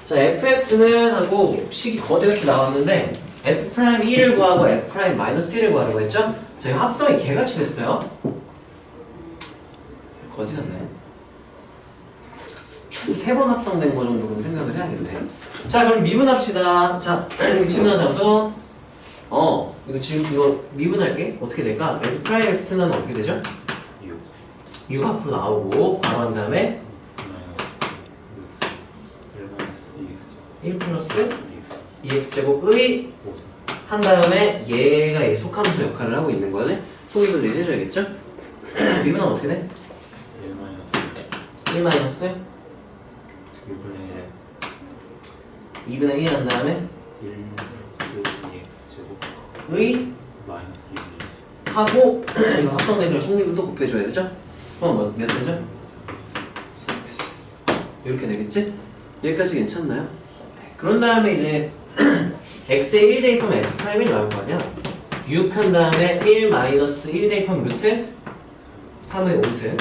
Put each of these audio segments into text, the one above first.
자, fx는 하고 식이 거지같이 나왔는데 f'1을 구하고 f'-1을 구하라고 했죠? 저희 합성이 개같이 됐어요. 거지 같네. 최소 3번 합성된 거 정도로 생각을 해야겠네. 자, 그럼 미분합시다. 자, 미분하자면서 이거 지금 이거 미분할게. 어떻게 될까? f'(x는) 어떻게 되죠? 6 앞으로 나오고 바로 한 다음에 1 플러스 2x제곱의 한 다음에 얘가 얘 속함수 역할을 하고 있는 거네. 소개를 해줘야겠죠? 미분하면 어떻게 돼? 1 마이너스 2분의 1 한 다음에 1 2x제곱 의 마이너스 2x 하고 이거 합성된 거랑 속립도 곱해줘야 되죠? 그럼 몇 되죠? 이렇게 되겠지? 여기까지 괜찮나요? 네. 그런 다음에 이제 x의 1 대입하면 f'1이 나올 거 아니야? 6 한 다음에 1 마이너스 1 대입하면 루트 3의 5승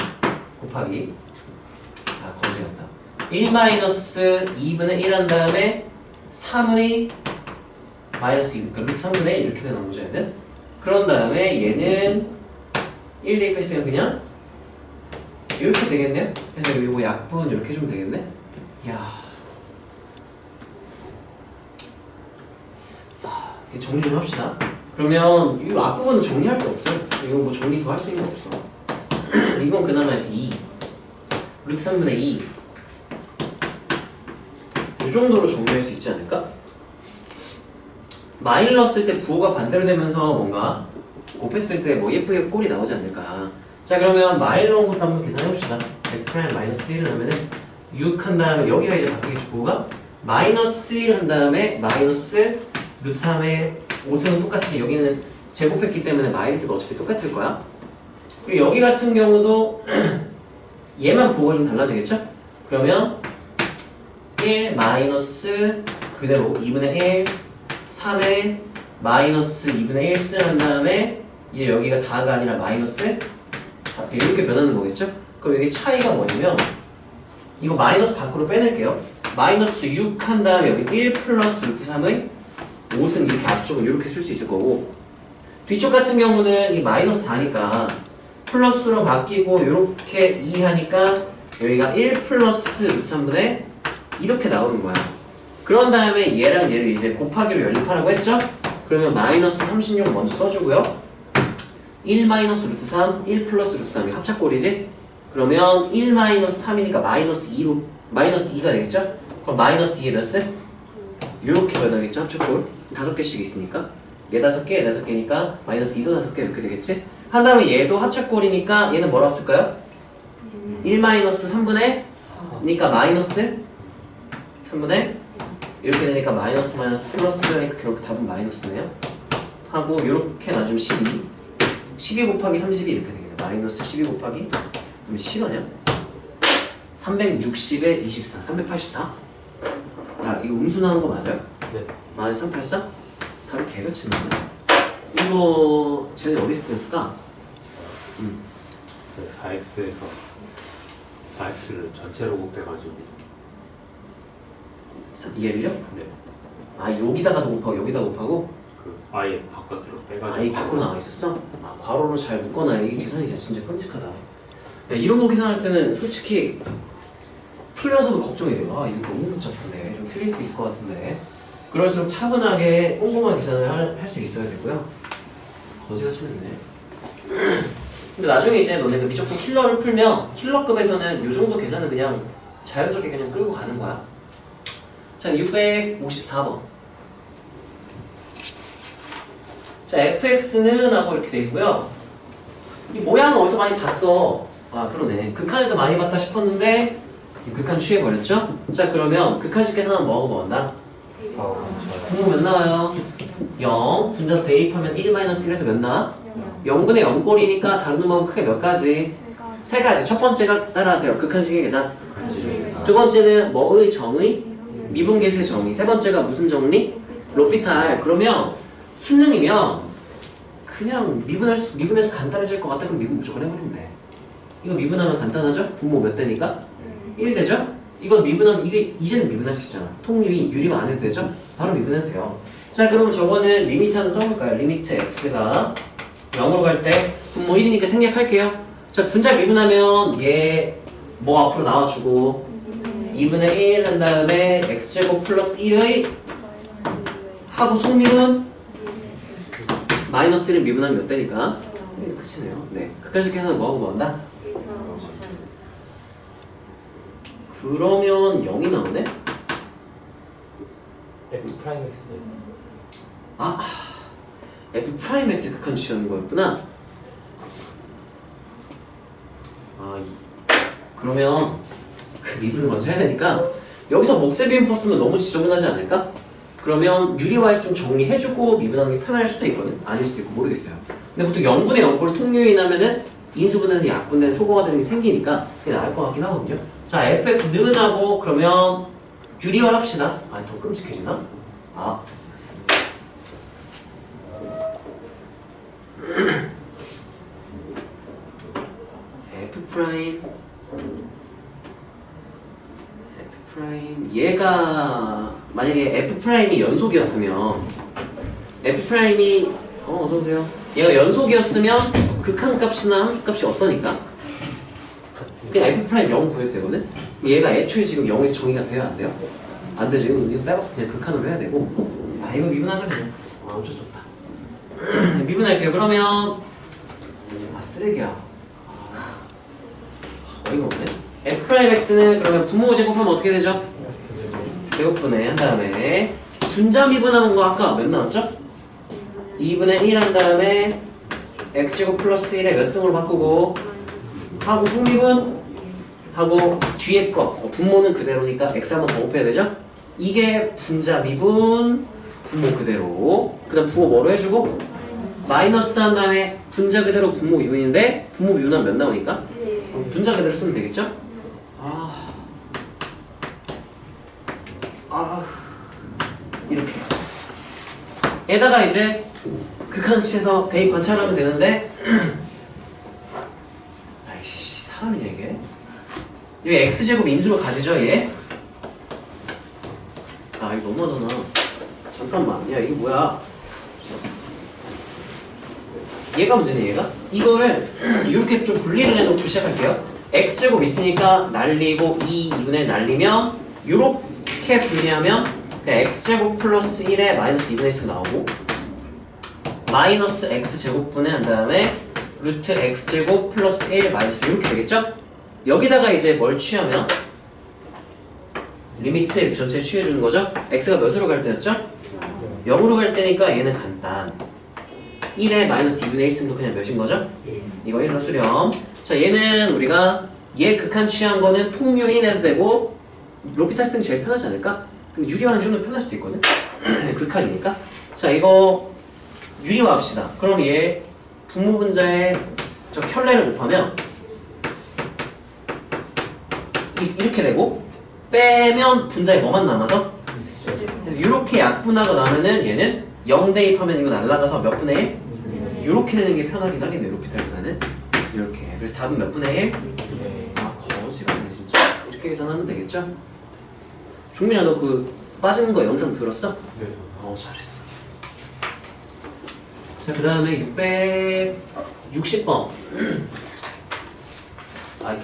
곱하기 거지 같다. 1 마이너스 2분의 1 한 다음에 3의 마이너스 2, 그러니까 루트 3분의 1 이렇게 되는 거죠, 얘는. 그런 다음에 얘는 1 대입했으면 그냥 이렇게 되겠네요. 그래서 이거 약분 이렇게 해주면 되겠네. 이야, 정리 좀 합시다. 그러면 이 앞부분은 정리할 게 없어요. 이거 뭐 정리 더 할 수 있는 거 없어. 이건 그나마 2 루트 3분의 2 이 정도로 정리할 수 있지 않을까? 마일 넣었을 때 부호가 반대로 되면서 뭔가 곱했을 때 뭐 예쁘게 꼴이 나오지 않을까. 자, 그러면 마일 넣은 것도 한번 계산해봅시다. f' 마이너스 1을 하면은 6 한 다음에 여기가 이제 바뀌게 부호가 마이너스 1 한 다음에 마이너스 루트 3의 5승은 똑같이 여기는 제곱했기 때문에 마이너스가 어차피 똑같을 거야. 그리고 여기 같은 경우도 얘만 부호가 좀 달라지겠죠? 그러면 1 마이너스 그대로 2분의 1 3에 마이너스 2분의 1승 한 다음에 이제 여기가 4가 아니라 마이너스 4 이렇게 변하는 거겠죠? 그럼 여기 차이가 뭐냐면 이거 마이너스 밖으로 빼낼게요. 마이너스 6 한 다음에 여기 1 플러스 루트 3의 5승 이렇게 앞쪽은 이렇게 쓸 수 있을 거고, 뒤쪽 같은 경우는 이 마이너스 4니까 플러스로 바뀌고 이렇게 2 하니까 여기가 1 플러스 루트 3분의 이렇게 나오는 거야. 그런 다음에 얘랑 얘를 이제 곱하기로 연립하라고 했죠? 그러면 마이너스 36 먼저 써주고요. 1 마이너스 루트 3, 1 플러스 루트 3이 합작꼴이지? 그러면 1 마이너스 3이니까 마이너스 2로 마이너스 2가 되겠죠? 그럼 마이너스 2에 몇 세? 이렇게 변하겠죠? 합작꼴 5개씩 있으니까 얘 5개, 얘 5개니까 마이너스 2도 5개 이렇게 되겠지? 한 다음에 얘도 합작꼴이니까 얘는 뭐라고 쓸까요? 1 마이너스 3분의 니까 마이너스 3분의 이렇게 되니까 마이너스 플러스가 되니까 결국 답은 마이너스네요. 하고 이렇게 놔주면 12 곱하기 32 이렇게 되겠네. 마이너스 12 곱하기 그러면 10아냐? 360에 24 384? 야, 이거 음수 나오는 거 맞아요? 네. 마이너스 384? 답이 개같이 나오네. 이거 쟤네 어디서 들었을까? 4x에서 4x를 전체로 곱해가지고 얘를요? 네. 아, 여기다가도 곱하고 여기다 곱하고? 그 아예 바깥으로 빼가지고 아예 밖으로 나와 있었어? 아, 괄호로 잘 묶어놔. 이게 계산이 진짜 끔찍하다. 야, 이런 거 계산할 때는 솔직히 풀면서도 걱정이 돼요. 아, 이거 너무 복잡하네. 좀 틀릴 수도 있을 것 같은데. 그럴수록 차분하게 꼼꼼한 계산을 할 수 있어야 되고요. 거지같이 됐네. 근데 나중에 이제 너네가 미적분 킬러를 풀면 킬러급에서는 이 정도 계산은 그냥 자연스럽게 그냥 끌고 가는 거야. 자, 654번. 자, fx는 하고 이렇게 돼 있고요. 이 모양은 어디서 많이 봤어. 아, 그러네. 극한에서 많이 봤다 싶었는데 극한 취해버렸죠? 자, 그러면 극한식 계산은 뭐하고 뭐한다? 분모 몇 나와요? 0. 분자로 대입하면 1-1에서 몇 나와? 0분의 0꼴이니까 다루는 방법 크게 몇 가지? 3가지. 첫 번째가 따라하세요. 극한식의 계산. 두 번째는 뭐의 정의? 미분계수의 정의. 세 번째가 무슨 정리? 로피탈. 그러면 수능이면 그냥 미분해서 간단해질 것 같다. 그럼 미분 무조건 해버리면 돼. 이거 미분하면 간단하죠? 분모 몇 대니까? 1 되죠? 이건 미분하면 이게 이제는 미분할 수 있잖아. 통유리 유리만 안 해도 되죠? 바로 미분해도 돼요. 자 그럼 저거는 리미트 하나 써볼까요? 리미트 x가 0으로 갈 때 분모 1이니까 생략할게요. 자 분자 미분하면 얘 뭐 앞으로 나와주고 2분의 1 한 다음에 x제곱 플러스 1의 하고 속미분 마이너스 1을 미분하면 몇 대니까? 끝이네요. 네. 끝까지 계산은 뭐하고 뭐한다? 그러면 0이 나오네? F 프라임 X. 아, f 프라임 x 극한 취하는 거였구나. 그러면 그 미분을 먼저 해야 되니까 여기서 목세비움 쓰면 너무 지저분하지 않을까? 그러면 유리와에서 좀 정리해주고 미분하는 게 편할 수도 있거든. 아닐 수도 있고 모르겠어요. 근데 보통 0분의 0꼴 통유인하면은 인수분해에서 약분된 소거가 되는 게 생기니까 그게 나을 것 같긴 하거든요. 자, fx 느은하고 그러면 유리화 합시다. 더 끔찍해지나? F 얘가 만약에 F'이 연속이었으면 F'이 어서오세요. 얘가 연속이었으면 극한값이나 함수값이 어떠니까? 그냥 F' 0 구해도 되거든? 얘가 애초에 지금 0에서 정의가 돼야 안 돼요? 안 되죠. 이거 빼고 그냥 극한으로 해야 되고. 이거 미분하자 그냥. 어쩔 수 없다. 미분할게요. 그러면 쓰레기야. 어이가 없네. F'X는 그러면 분모 제곱하면 어떻게 되죠? 제곱분해 한 다음에 분자 미분하는 거 아까 몇 나왔죠? 2분의 1 한 다음에 X제곱 플러스 1에 몇 승으로 바꾸고 하고 속미분 하고 뒤에 거 분모는 그대로니까 X 한번 더 곱해야 되죠? 이게 분자 미분 분모 그대로 그 다음 분모 뭐로 해주고 마이너스 한 다음에 분자 그대로 분모 미분인데 분모 미분하면 몇 나오니까? 분자 그대로 쓰면 되겠죠? 이렇게 에다가 이제 극한치에서 대입 관찰하면 되는데 아이씨 사람이냐 이게 여기 x제곱 인수로 가지죠 얘? 이거 너무하잖아. 잠깐만 야 이게 뭐야 얘가 문제네 얘가? 이거를 이렇게 좀 분리를 해놓고 시작할게요. x제곱 있으니까 날리고 2분의 날리면 요렇게 분리하면 x제곱 플러스 1에 마이너스 2분의 1씩 나오고 마이너스 x제곱분의 한 다음에 루트 x제곱 플러스 1 마이너스 이렇게 되겠죠? 여기다가 이제 뭘 취하면 리미트 이렇게 전체 취해주는 거죠? x가 몇으로 갈 때였죠? 0으로 갈 때니까 얘는 간단 1에 마이너스 2분의 1승도 그냥 몇인 거죠? 이거 1로 수렴. 자 얘는 우리가 얘 극한 취한 거는 통유인 해도 되고 로피탈 쓰는 게 제일 편하지 않을까? 근데 유리화는 좀 더 편할 수도 있거든? 극한이니까. 자 이거 유리화 합시다. 그럼 얘 분모분자의 저 켤레를 곱하면 이렇게 되고 빼면 분자에 뭐만 남아서? 이렇게 약분하고 나면은 얘는 0 대입하면 이거 날라가서 몇 분의 1? 이렇게 되는 게 편하긴 하겠네. 이렇게 되면은 이렇게. 그래서 답은 몇 분의 1? 거지같네 진짜. 이렇게 계산하면 되겠죠? 종민아 너 그 빠지는 거 영상 들었어? 네. 잘했어. 자 그 다음에 660번.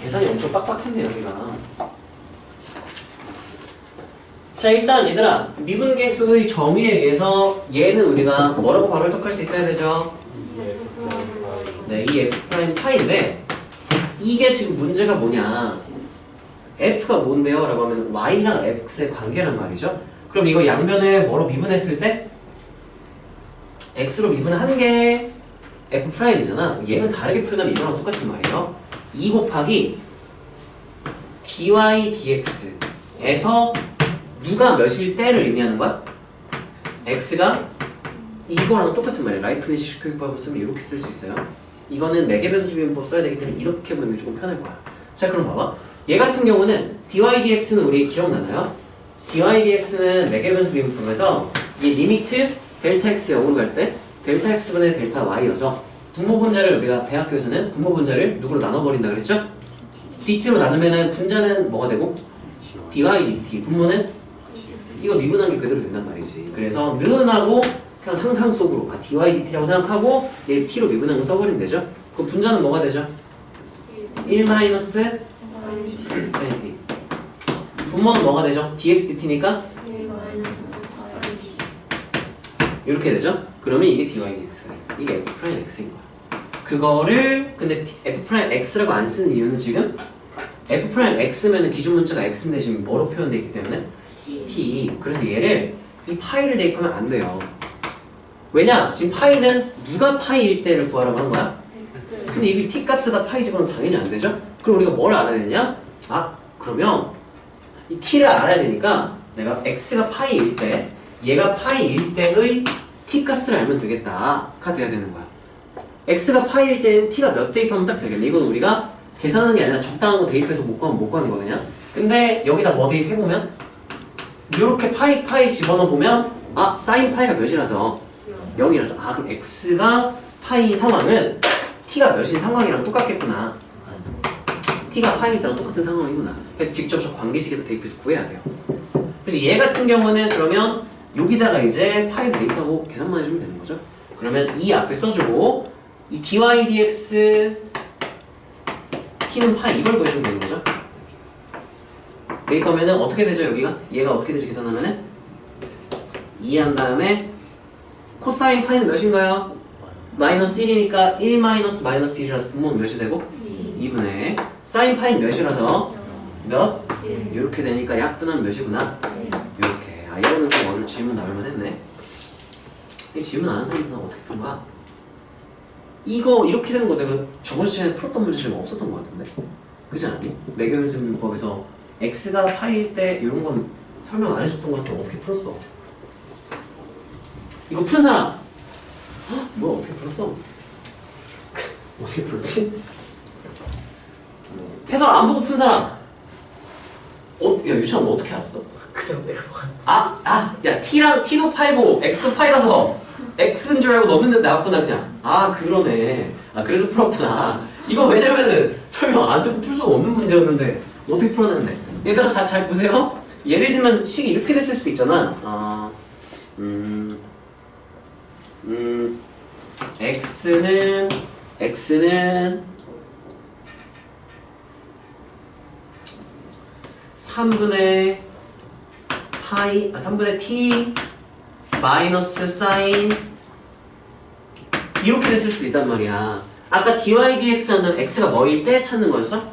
계산이 엄청 빡빡했네 여기가. 자 일단 얘들아 미분계수의 정의에 의해서 얘는 우리가 뭐라고 바로 해석할 수 있어야 되죠? 네, 이 F'파인데 이게 지금 문제가 뭐냐 F가 뭔데요? 라고 하면 Y랑 X의 관계란 말이죠. 그럼 이거 양면을 뭐로 미분했을 때 X로 미분한 게 F'이잖아. 얘는 다르게 표현하면 이거랑 똑같은 말이에요. 2 곱하기 dy dx에서 누가 몇일 때를 의미하는 거야? x가 이거랑 똑같은 말이에요. 라이프니시 교육법을 쓰면 이렇게 쓸 수 있어요. 이거는 매개변수비문법 써야 되기 때문에 이렇게 보면 조금 편할 거야. 자 그럼 봐봐. 얘 같은 경우는 dy dx는 우리 기억나나요? dy dx는 매개변수비문법에서 이 리미트 델타 x 0으로 갈 때 델타 x분의 델타 y여서 분모분자를 우리가 대학교에서는 분모분자를 누구로 나눠버린다 그랬죠? dt로 나누면은 분자는 뭐가 되고? dy dt 분모는 이거 미분한 게 그대로 된단 말이지. 그래서 는하고 그냥 상상 속으로 dy dt라고 생각하고 얘 t로 미분한 거 써버리면 되죠. 그 분자는 뭐가 되죠? 1 마이너스 sin t. 분모는 뭐가 되죠? dx dt니까 이렇게 되죠? 그러면 이게 dy dx가 이게 f 프라임 x인 거야. 그거를 근데 f 프라임 x라고 안 쓰는 이유는 지금 f 프라임 x면은 기준 문자가 x인데 지금 뭐로 표현되어 있기 때문에 t. 그래서 얘를 이 파이를 대입하면 안 돼요. 왜냐? 지금 파이는 누가 파이일 때를 구하라고 한 거야? 근데 이게 t 값에다 파이 집어넣으면 당연히 안 되죠? 그럼 우리가 뭘 알아야 되냐? 그러면 이 t를 알아야 되니까 내가 x가 파이일 때 얘가 파이일 때의 t 값을 알면 되겠다가 돼야 되는 거야. x가 파이일 때 t가 몇 대입하면 딱 되겠네. 이건 우리가 계산하는 게 아니라 적당한 거 대입해서 못 구하면 못 구하는 거거든요. 근데 여기다 뭐 대입해보면 이렇게 파이 집어넣어보면 사인 파이가 몇이라서 0이라서 그럼 x가 파이인 상황은 t가 몇인 상황이랑 똑같겠구나. t가 파이일 때랑 똑같은 상황이구나. 그래서 직접 저 관계식에다 대입해서 구해야 돼요. 그래서 얘 같은 경우는 그러면 여기다가 이제 파이 대입하고 계산만 해주면 되는 거죠. 그러면 이 앞에 써주고 이 dy dx t는 파이 이걸 구해주면 되는 거죠. 대입하면은 어떻게 되죠 여기가? 얘가 어떻게 되지 계산하면은 2 한 다음에 코사인 파이는 몇인가요? 마이너스 1이니까 1 마이너스 1이라서 분모는 몇이 되고? 2분의 사인 파이는 몇이라서? 몇? 이렇게 되니까 약분하면 몇이구나? 이렇게. 이거는 좀 어려운 질문 나올만 했네. 이 질문 안 하는 사람들은 어떻게 푸는 거야? 이거 이렇게 되는 거 내가 저번 시간에 풀었던 문제 중에 없었던 거 같은데? 그렇지 않니? 매경연습문법에서 x가 파이일 때 이런 건 설명 안 해줬던 거 같은데 어떻게 풀었어? 이거 푸는 사람! 뭐야 어떻게 풀었어? 어떻게 풀었지? 해설 안 보고 푼 사람! 야 유찬 너 어떻게 알았어? 그냥 내가 야 t도 파이고 x도 파이라서 x인 줄 알고 넣었는데 나왔구나 그냥. 그러네. 그래서 풀었구나. 이거 왜냐면은 설명 안 듣고 풀 수가 없는 문제였는데 어떻게 풀어냈네. 얘들아 다 잘 보세요. 예를 들면 식이 이렇게 됐을 수도 있잖아. x는 3분의 파이 3분의 t 마이너스 사인 이렇게 됐을 수도 있단 말이야. 아까 dy dx 하는 x가 뭐일 때 찾는 거였어?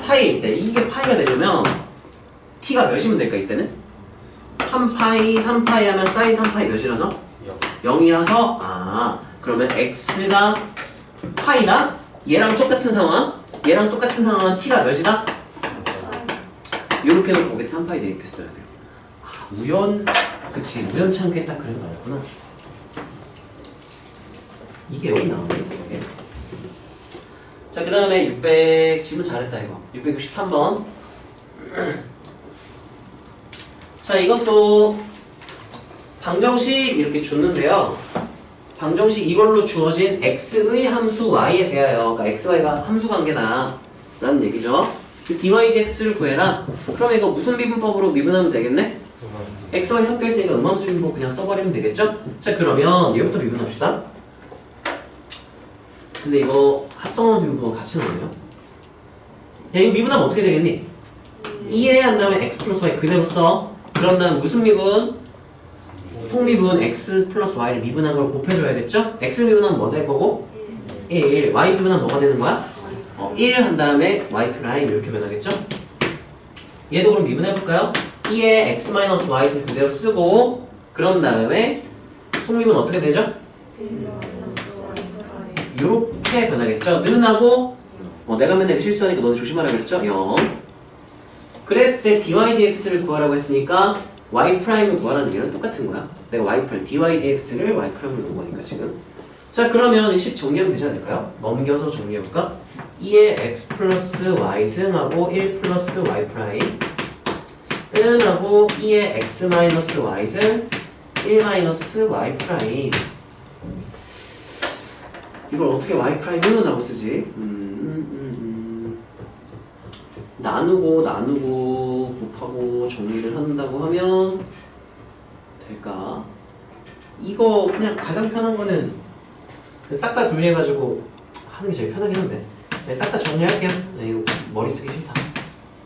파이일 때. 이게 파이가 되려면 t가 몇이면 될까 이때는? 3파이 하면 사인 3파이 몇이라서? 0이라서 그러면 x가 파이다? 얘랑 똑같은 상황은 t가 몇이다? 요렇게 놓고 거기에 3파이 대입했어야 돼요. 그치 우연치 않게 딱 그런 거였구나. 이게 여기 나오네 이게. 자 그 다음에 600 질문 잘했다 이거 663번. 자 이것도 방정식 이렇게 줬는데요. 방정식 이걸로 주어진 x의 함수 y에 대하여 그러니까 x, y가 함수 관계다 라는 얘기죠. dy dx를 구해라. 그럼 이거 무슨 미분법으로 미분하면 되겠네? x, y 섞여있으니까 음함수 미분법 그냥 써버리면 되겠죠? 자 그러면 얘부터 미분합시다. 근데 이거 합성함수 미분법 같이 넣네요. 야 이거 미분하면 어떻게 되겠니? 2에 한 다음에 x 플러스 y 그대로 써. 그런 다음 무슨 미분? 속미분 x 플러스 y를 미분한 걸 곱해줘야겠죠? x 미분하면 뭐 될 거고? 1. y 미분하면 뭐가 되는 거야? 1 한 다음에 y 프라임 이렇게 변하겠죠? 얘도 그럼 미분해볼까요? 2에 x-y를 그대로 쓰고 그런 다음에 속미분 어떻게 되죠? 이렇게 변하겠죠? 는하고 내가 맨날 실수하니까 너네 조심하라 그랬죠? 0. 그랬을 때 dy dx를 구하라고 했으니까 y'을 구하라는 얘기랑 똑같은 거야. 내가 y', dy dx를 y'으로 놓은 거니까 지금. 자 그러면 이 식 정리하면 되지 않을까요? 넘겨서 정리해볼까? 2의 x 플러스 y 승하고 1 플러스 y 프라임 은하고 2의 x 마이너스 y 승 1 마이너스 y 프라임. 이걸 어떻게 y 프라임 은하고 쓰지? 나누고 곱하고 정리를 한다고 하면 될까? 이거 그냥 가장 편한 거는 싹 다 분리해가지고 하는 게 제일 편하긴 한데 싹 다 정리할게요. 이거 머리 쓰기 싫다.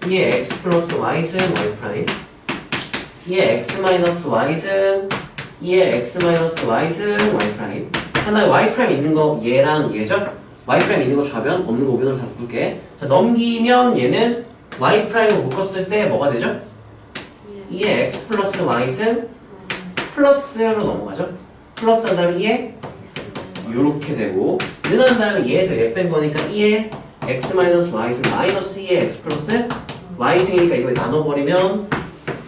2x 플러스 y승 y 프라임 2x 마이너스 y승 2x 마이너스 y승 y 프라임 하나에 y 프라임 있는 거 얘랑 얘죠? y 프라임 있는 거 좌변 없는 거 우변으로 다 묶을게. 자 넘기면 얘는 y 프라임을 묶었을 때 뭐가 되죠? 2x 플러스 y승 플러스로 넘어가죠? 플러스 한 다음에 2에 요렇게 되고 는한 다음에 얘에서 얘 뺀 거니까 2에 x 마이너스 y승 마이너스 2에 x 플러스 y승이니까 이걸 나눠버리면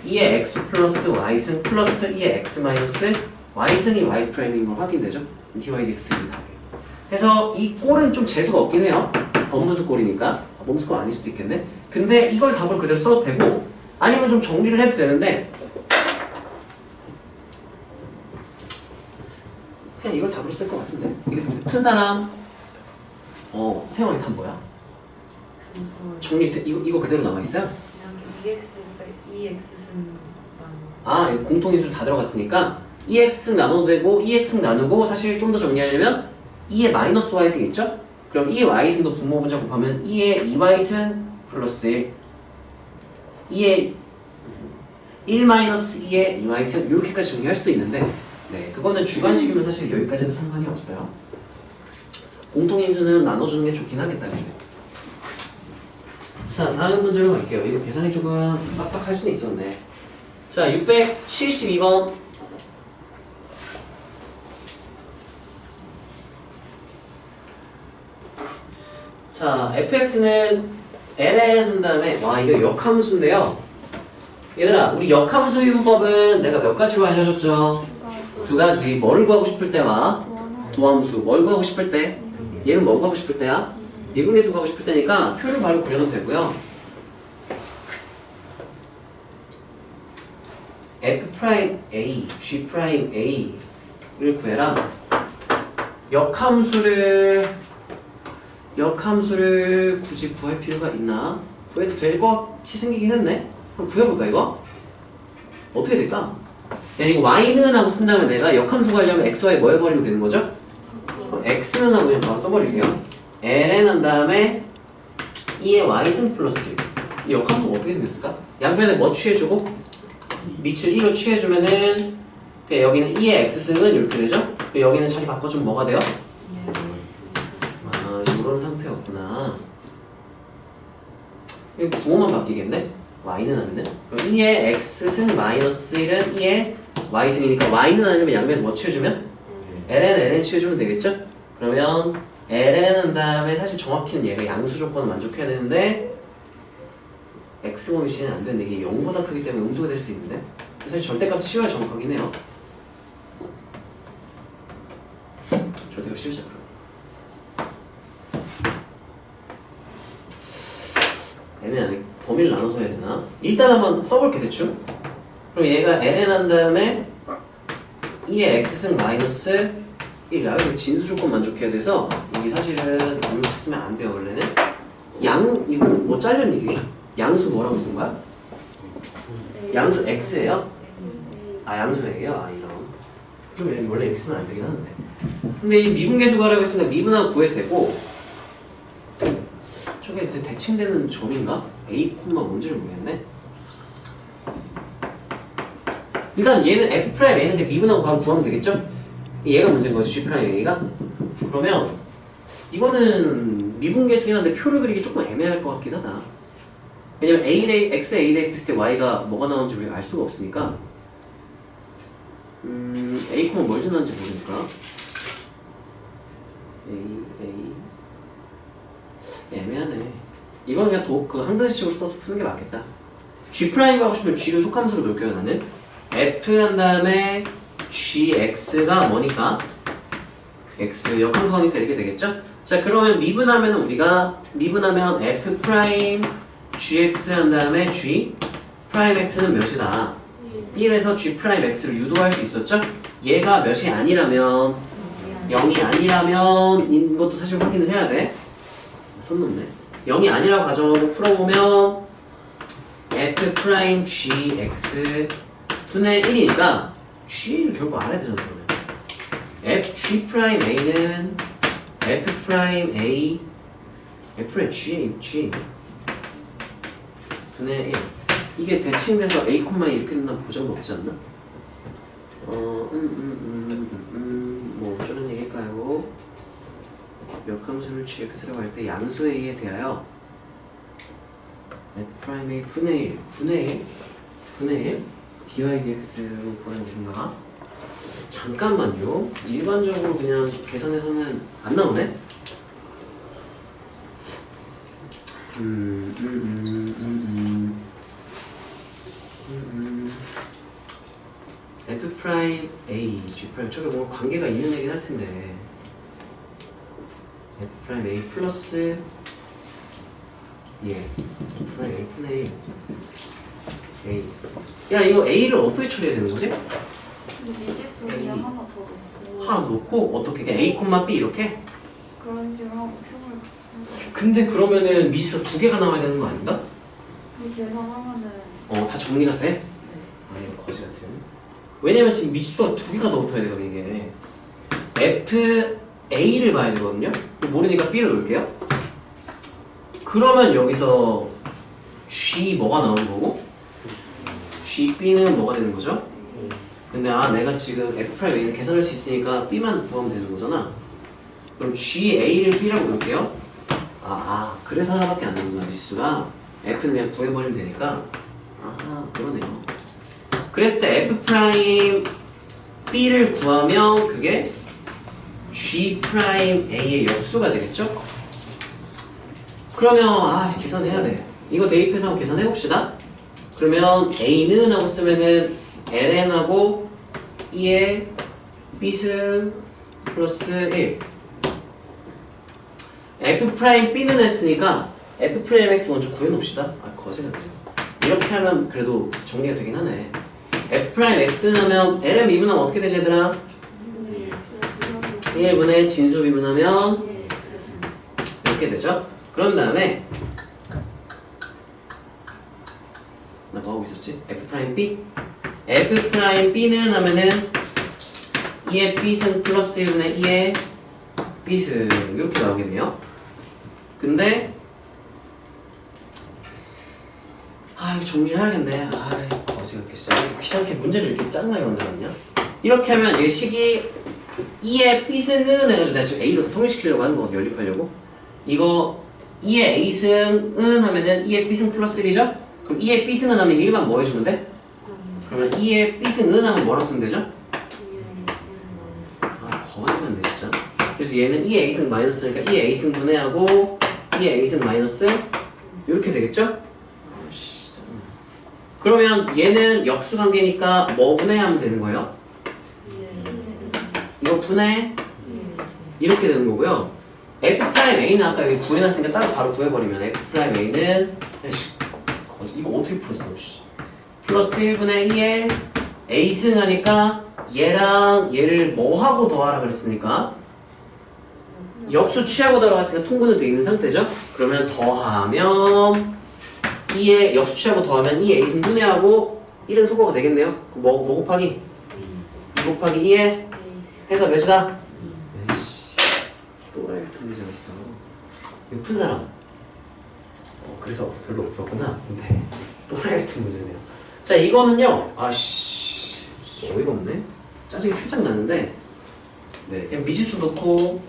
2에 x 플러스 y승 플러스 2에 x 마이너스 y승이 y 프라임인 걸 확인되죠? dy dx이 답이에요. 그래서 이 꼴은 좀 재수가 없긴 해요. 범무수 꼴이니까 범무수 꼴 아닐 수도 있겠네. 근데 이걸 답을 그대로 써도 되고 아니면 좀 정리를 해도 되는데 그냥 이걸 답으로 쓸 것 같은데. 이게 큰 사람 세영이 답 뭐야? 정리 이거 그대로 남아있어요? 그냥 2x 쓴 아 이거 공통인수 다 들어갔으니까 2x 나눠도 되고 2x 나누고 사실 좀 더 정리하려면 2의 마이너스 y승 있죠? 그럼 2의 y승도 분모 분자 곱하면 2의 2y승 플러스 2의 1 마이너스 2의 2y승 이렇게까지 정리할 수도 있는데 네 그거는 주관식이면 사실 여기까지도 상관이 없어요. 공통인수는 나눠주는 게 좋긴 하겠다. 근데. 자 다음 문제로 갈게요. 이거 계산이 조금 빡빡할 수는 있었네. 자 672번 자 fx는 ln 한 다음에 와 이거 역함수인데요. 얘들아 우리 역함수 이분법은 내가 몇 가지로 알려줬죠? 두 가지. 뭐를 구하고 싶을 때와 도함수. 뭘 구하고 싶을 때? 얘는 뭐 구하고 싶을 때야? 미분계수 구하고 싶을 때니까 표를 바로 그려도 되고요. f'A, g'A를 구해라. 역함수를 굳이 구할 필요가 있나? 구해도 될 것 같이 생기긴 했네. 그럼 구해볼까 이거? 어떻게 될까? 야 이거 y는 하고 쓴 다음에 내가 역함수 구하려면 x, y 뭐 해버리면 되는 거죠? 그럼 x는 하고 그냥 바로 써버릴게요. ln 한 다음에 2의 y승 플러스 이 역함수가 어떻게 생겼을까? 양변에 뭐 취해주고 밑을 2로 취해주면은 여기는 2의 x승은 이렇게 되죠? 여기는 자리 바꿔주면 뭐가 돼요? 아 이런 상태였구나. 이거 부호만 바뀌겠네? y는 하면은 그럼 2의 x승 마이너스 1은 2의 y승이니까 y는 아니면 양변에 뭐 취해주면? ln 취해주면 되겠죠? 그러면 ln 한 다음에 사실 정확히는 얘가 양수 조건을 만족해야 되는데 x번이 실은 안 되는데 이게 0보다 크기 때문에 음수가 될 수도 있는데 사실 절대값이 씌워야 정확하긴 해요. 절대값 씌우자 그럼. 애매하네. 범위를 나눠서 해야 되나? 일단 한번 써볼게 대충. 그럼 얘가 ln 한 다음에 2의 x승 마이너스 1이야. 이거 진수 조건 만족해야 돼서 이게 사실은 이렇게 쓰면 안 돼요 원래는. 이거 뭐 잘렸니 이게? 양수 뭐라고 쓴 거야? 양수 x예요? 아 양수 A예요? 아 이런. 그럼 원래 이렇게 쓰면 안 되긴 하는데. 근데 이 미분계수 구하라고 했으니까 미분하고 구해도 되고 저게 대칭되는 점인가? A 콤마 뭔지를 모르겠네. 일단 얘는 F'A인데 미분하고 바로 구하면 되겠죠? 얘가 문제인 거지 G'A가? 그러면 이거는 미분계수긴 한데 표를 그리기 조금 애매할 것 같긴 하다. 왜냐면 X에 A 대입했을 때 Y가 뭐가 나오는지 우리가 알 수가 없으니까 A, 뭘 지나는지 모르니까 애매하네. 이건 그냥 한 단식으로 써서 푸는 게 맞겠다. G'가 하고 싶으면 G를 속함수로 놓을게요 나는. F 한 다음에 GX가 뭐니까? X 역함수하니까 이렇게 되겠죠? 자 그러면 미분하면 우리가 미분하면 F 프라임 GX 한 다음에 G 프라임 X는 몇이다? 1에서 G 프라임 X를 유도할 수 있었죠? 얘가 몇이 아니라면 0이 아니라면 이것도 사실 확인을 해야 돼. 손 넘네. 0이 아니라고 가정하고 풀어보면 f 프라임 gx 분의 1이니까 g를 결국 알아야 되잖아. 그러면 f g 프라임 a는 f 프라임 a f 프라임 g 분의 1. 이게 대칭돼서 a, 이렇게 된다는 보장도 없지 않나? 뭐 어쩌는 얘기일까요? 몇 함수를 gx라고 할 때 양수 a에 대하여 f 프라임 a 분의 1 dy dx로 보는 게 생각. 잠깐만요. 일반적으로 그냥 계산해서는 안 나오네. f 프라임 a g 프라임 저게 뭐 관계가 있는 얘기는 할 텐데 f 프라임 a 플러스 프라임 a 분의 1 a. 야 이거 a를 어떻게 처리해야 되는 거지? 미지수 그냥 하나 더 넣고 하나 더 놓고 어떻게 a, b 이렇게? 그런 식으로 하고 표를 근데 그러면은 미지수가 2개가 나와야 되는 거 아닌가? 계산하면은 다 정리가 돼? 아 이거 거지 같은. 왜냐면 지금 미지수가 2개가 더 붙어야 되거든 이게. f a를 봐야 되거든요. 모르니까 b를 놓을게요. 그러면 여기서 g 뭐가 나오는 거고 g b는 뭐가 되는 거죠? 근데 내가 지금 f 프라임 a는 계산할 수 있으니까 b만 구하면 되는 거잖아. 그럼 g a를 b라고 놓을게요. 그래서 하나밖에 안 되는구나 미지수가. f는 그냥 구해버리면 되니까. 그러네요. 그랬을 때 f 프라임 b를 구하면 그게 g 프라임 a의 역수가 되겠죠? 그러면 계산해야 돼. 이거 대입해서 한번 계산해 봅시다. 그러면 a는 하고 쓰면은 ln하고 2의 b승 플러스 1 f 프라임 b는 했으니까 f 프라임 x 먼저 구해놓읍시다. 거짓말이야. 이렇게 하면 그래도 정리가 되긴 하네. f 프라임 x는 하면 ln 미분하면 어떻게 되지 얘들아? 1분의 진수 미분하면 이렇게 되죠? 그런 다음에 나 뭐 하고 있었지? f 프라임 b? f 프라임 b는 하면은 2의 b승 플러스 1분의 2의 b승 이렇게 나오겠네요. 근데 이거 정리를 해야겠네. 거지 같게 진짜 귀찮게 문제를 이렇게 짜증나게 만들었냐? 이렇게 하면 얘 식이 2의 b승은 해가지고 내가 지금 a로 통일시키려고 하는 거거든. 연립하려고. 이거 2의 a승은 하면은 2의 b승 플러스 1이죠? 그럼 2의 b승은 하면 1만 뭐 해주면 돼? 그러면 2의 b승은 하면 뭐라고 쓰면 되죠? 거짓말네 진짜. 그래서 얘는 2의 a승 마이너스니까 2의 a승 분해하고 2의 a승 마이너스 이렇게 되겠죠? 그러면 얘는 역수 관계니까 뭐 분해하면 되는 거예요? 이거 분해 이렇게 되는 거고요. f 프라임 a는 아까 여기 구해놨으니까 따로 바로 구해버리면 f 프라임 a는 이거 어떻게 풀었어? 플러스 1분의 2에 a승 하니까 얘랑 얘를 뭐 하고 더하라 그랬으니까 역수 취하고 들어갔으니까 통분은 돼 있는 상태죠? 그러면 더하면 2에 역수 취하고 더하면 2에 a승 분해하고 1은 소거가 되겠네요. 뭐 곱하기? 2 곱하기 2에 해서 몇이다? 또라이 같은 문제가 있어. 이거 푼 사람? 그래서 별로 없었구나. 근데 또라이 같은 문제네요. 자 이거는요. 어이가 없네. 짜증이 살짝 나는데 그냥 미지수 넣고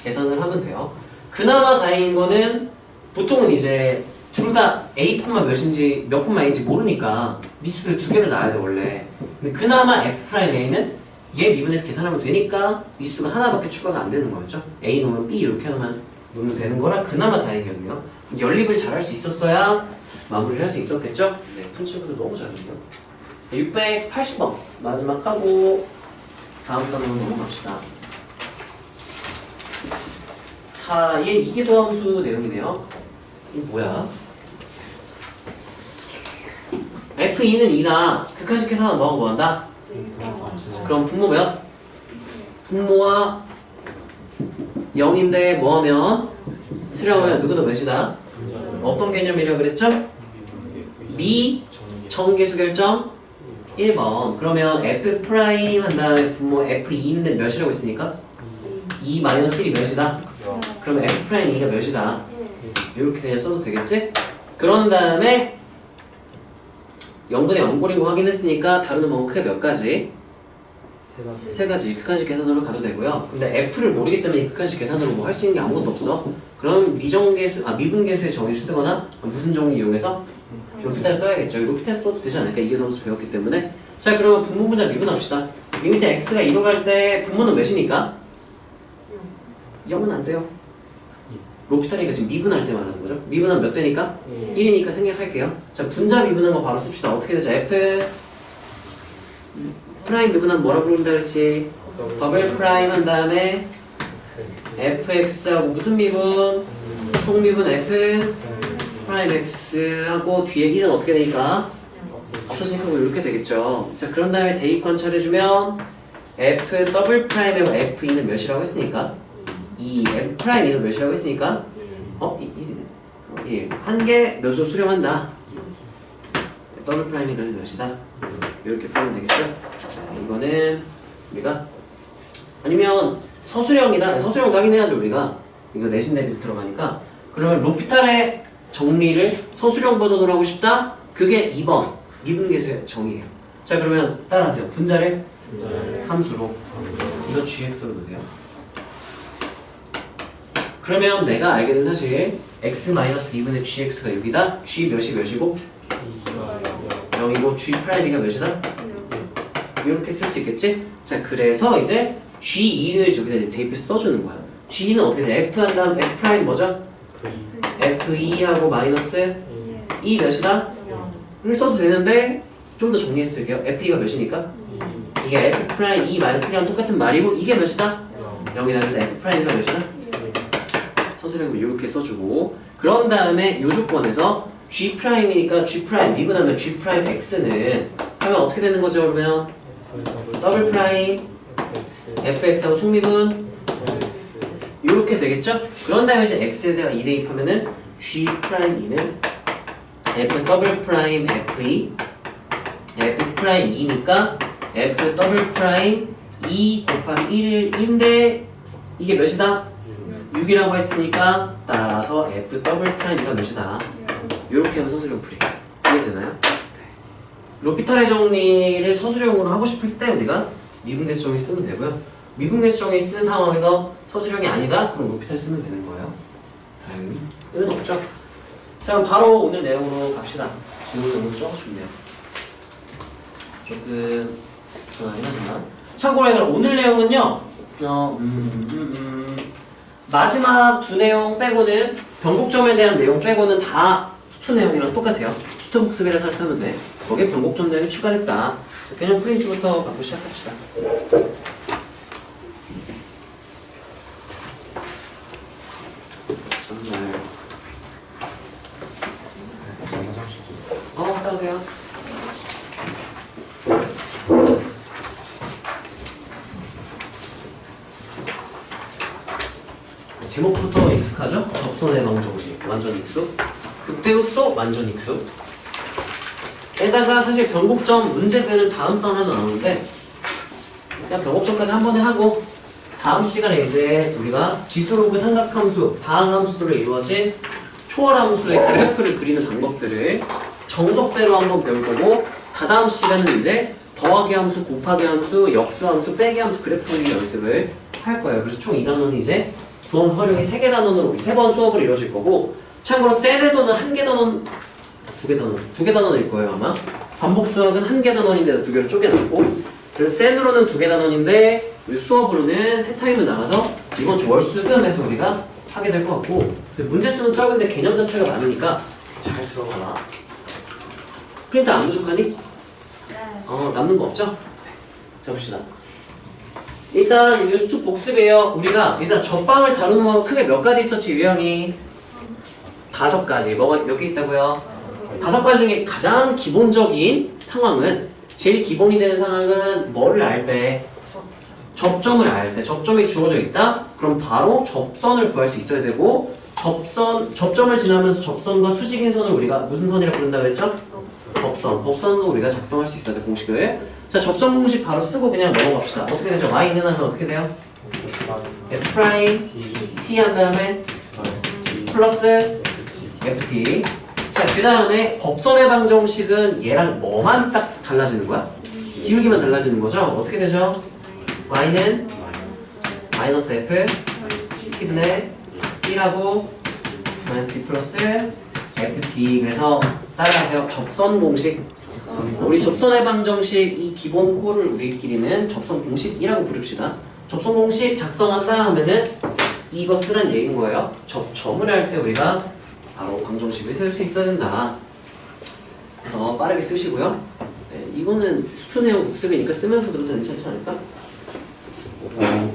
계산을 하면 돼요. 그나마 다행인 거는 보통은 이제 둘 다 a, 몇인지 몇 콤마인지 모르니까 미지수를 2개를 놔야 돼 원래. 근데 그나마 f 프라임 a는 얘 미분해서 계산하면 되니까 미지수가 하나밖에 추가가 안 되는 거였죠. a 놓으면 b 이렇게 하면 놓으면 되는 거라 그나마 다행이거든요. 연립을 잘 할 수 있었어야 마무리를 할 수 있었겠죠. 푼 친구들 너무 잘했네요. 680번 마지막 하고 다음 단어로 넘어갑시다. 자, 얘 이기도함수 내용이네요. 이게 뭐야? F2는 2나 극한식 계산은 뭐하고 뭐한다? 그럼 분모 몇? 분모와 0인데 뭐하면? 수렴하면 누구도 몇이다? 어떤 개념이라고 그랬죠? 미 정계수 결정 1번. 그러면 F 프라임 한 다음에 분모 F2는 몇이라고 했으니까? 2 마이너스 1이 몇이다? 그러면 F 프라임 2가 몇이다? 이렇게 그냥 써도 되겠지? 그런 다음에 0분의 0골인 거 확인했으니까 다루는 방법 크게 몇 가지? 세 가지. 극한식 계산으로 가도 되고요. 근데 F를 모르기 때문에 이 극한식 계산으로 뭐 할 수 있는 게 아무것도 없어. 그럼 미분계수의 정의를 쓰거나 무슨 정의 이용해서 로피탈 써야겠죠. 로피탈 써도 되지 않을까? 이교 점수 배웠기 때문에. 자, 그러면 분모 분자 미분합시다. 리미트 x가 2로 갈 때 분모는 몇이니까? 0은 안 돼요. 로피탈이니까 지금 미분할 때 말하는 거죠. 미분하면 몇 되니까? 1이니까 생략할게요. 자, 분자 미분한 거 바로 씁시다. 어떻게 되죠? F 프라임 미분하면 뭐라 부른다 그랬지? 더블 프라임 한 다음에 fx하고 무슨 미분? 속미분 f 프라임 x 하고 뒤에 1은 어떻게 되니까? 없어지니까 뭐 이렇게 되겠죠. 자, 그런 다음에 대입관 처리해주면 f 더블 프라임하고 f2는 몇이라고 했으니까? 2 f 프라임 2는 몇이라고 했으니까? 1. 한 개 몇으로 수렴한다. 더블 프라임이 그래서 몇이다? 이렇게 풀면 되겠죠? 자, 이거는 우리가 아니면 서술형이다. 서술형도 하긴 해야죠 우리가. 이거 내신 대비 들어가니까. 그러면 로피탈의 정리를 서술형 버전으로 하고 싶다? 그게 2번 미분계수의 정의예요. 자, 그러면 따라하세요. 분자를 함수로. 이거 gx로 넣으세요. 그러면 내가 알게 된 사실 x-2분의 gx가 6이다. g 몇이고 0이고 g 프라임이가 몇이다? 이렇게 쓸 수 있겠지? 자, 그래서 이제 G2를 저기다 이제 대입해서 써주는 거야. G는 어떻게 돼? F 한 다음 F 프라임 뭐죠? F2하고 마이너스 2 몇이다? 를 써도 되는데 좀 더 정리했을게요. F2가 몇이니까? 이게 F 프라임 2 마이너스 3랑 똑같은 말이고 이게 몇이다? 0이다. 그래서 F 프라임이 몇이다? 서술형을 이렇게 써주고 그런 다음에 이 조건에서 G 프라임이니까 G 프라임 미분하면 G 프라임 X는 하면 어떻게 되는 거죠? 그러면 더블 프라임 fx하고 속미분 이렇게 되겠죠? 그런 다음에 이제 x에 대한 2 대입하면은 g 프라임 2는 f 더블 프라임 f2 f 프라임 2니까 f 더블 프라임 2 곱하기 1인데 이게 몇이다? 6이라고 했으니까 따라서 f 더블 프라임 2가 몇이다? 이렇게 하면 서술형 풀이 이해되나요? 로피탈의 정리를 서술형으로 하고 싶을 때 우리가 미분계수 정의 쓰면 되고요. 미분계수 정의 쓰는 상황에서 서술형이 아니다? 그럼 로피탈 쓰면 되는 거예요. 다행히 은 없죠. 자, 그럼 바로 오늘 내용으로 갑시다. 지금 너무 적어주네요. 조금 불안하긴 하지만 참고로 얘들아 오늘 내용은요 마지막 두 내용 빼고는 변곡점에 대한 내용 빼고는 다 수투 내용이랑 똑같아요. 수투 복습이라 생각하면 돼. 거기에 변곡점 내용이 추가됐다. 자, 개념 프린트부터 갖고 시작합시다. 정말 갔다 오세요. 제목부터 익숙하죠? 접선의 방정식 완전 익숙. 극대흡소 완전 익숙. 에다가 사실 변곡점 문제들은 다음 단어로 나오는데 그냥 변곡점까지 한 번에 하고 다음 시간에 이제 우리가 지수로그 삼각함수, 다항함수들로 이루어진 초월함수의 그래프를 그리는 방법들을 정석대로 한번 배울 거고 다다음 시간은 이제 더하기 함수, 곱하기 함수, 역수함수, 빼기 함수 그래프 그리기 연습을 할 거예요. 그래서 총 2단원이 이제 수험 활용이 3개 단원으로 3번 수업을 이루어질 거고 참고로 셀에서는 1개 단원, 2개 단원일 거예요 아마. 반복 수학은 1개 단원인데 2개로 쪼개놨고 그래서 셀으로는 2개 단원인데 우리 수업으로는 3타임을 나가서 이번 주 월수금에서 우리가 하게 될 것 같고 문제 수는 적은데 개념 자체가 많으니까 잘 들어가라. 프린터 안 부족하니? 네. 남는 거 없죠? 자 봅시다. 일단 이거 수축 복습이에요. 우리가 일단 접방을 다루는 건 크게 몇 가지 있었지 유형이? 5가지. 뭐가 몇 개 있다고요? 5가지 중에 가장 기본적인 상황은 제일 기본이 되는 상황은 뭐를 알 때? 접점을 알 때. 접점이 주어져 있다? 그럼 바로 접선을 구할 수 있어야 되고 접점을 지나면서 접선과 수직인 선을 우리가 무슨 선이라고 부른다 그랬죠? 법선도 우리가 작성할 수 있어야 돼, 공식을. 자, 접선 공식 바로 쓰고 그냥 넘어갑시다. 어떻게 되죠? y는 하면 어떻게 돼요? f 프라임 t 한 다음에 플러스 ft. 자, 그 다음에 법선의 방정식은 얘랑 뭐만 딱 달라지는 거야? 기울기만 달라지는 거죠? 어떻게 되죠? y는 마이너스 f t분의 1하고 마이너스 t 플러스 ft. 그래서 따라하세요. 접선 공식. 우리 접선의 방정식 이 기본 꼴을 우리끼리는 접선 공식이라고 부릅시다. 접선 공식 작성한다 하면은 이거 쓰란 얘기인 거예요. 접점을 할 때 우리가 바로 방정식을 세울 수 있어야 된다. 그래서 빠르게 쓰시고요. 네, 이거는 수투 내용 복습이니까 쓰면서 들어도 괜찮지 않을까?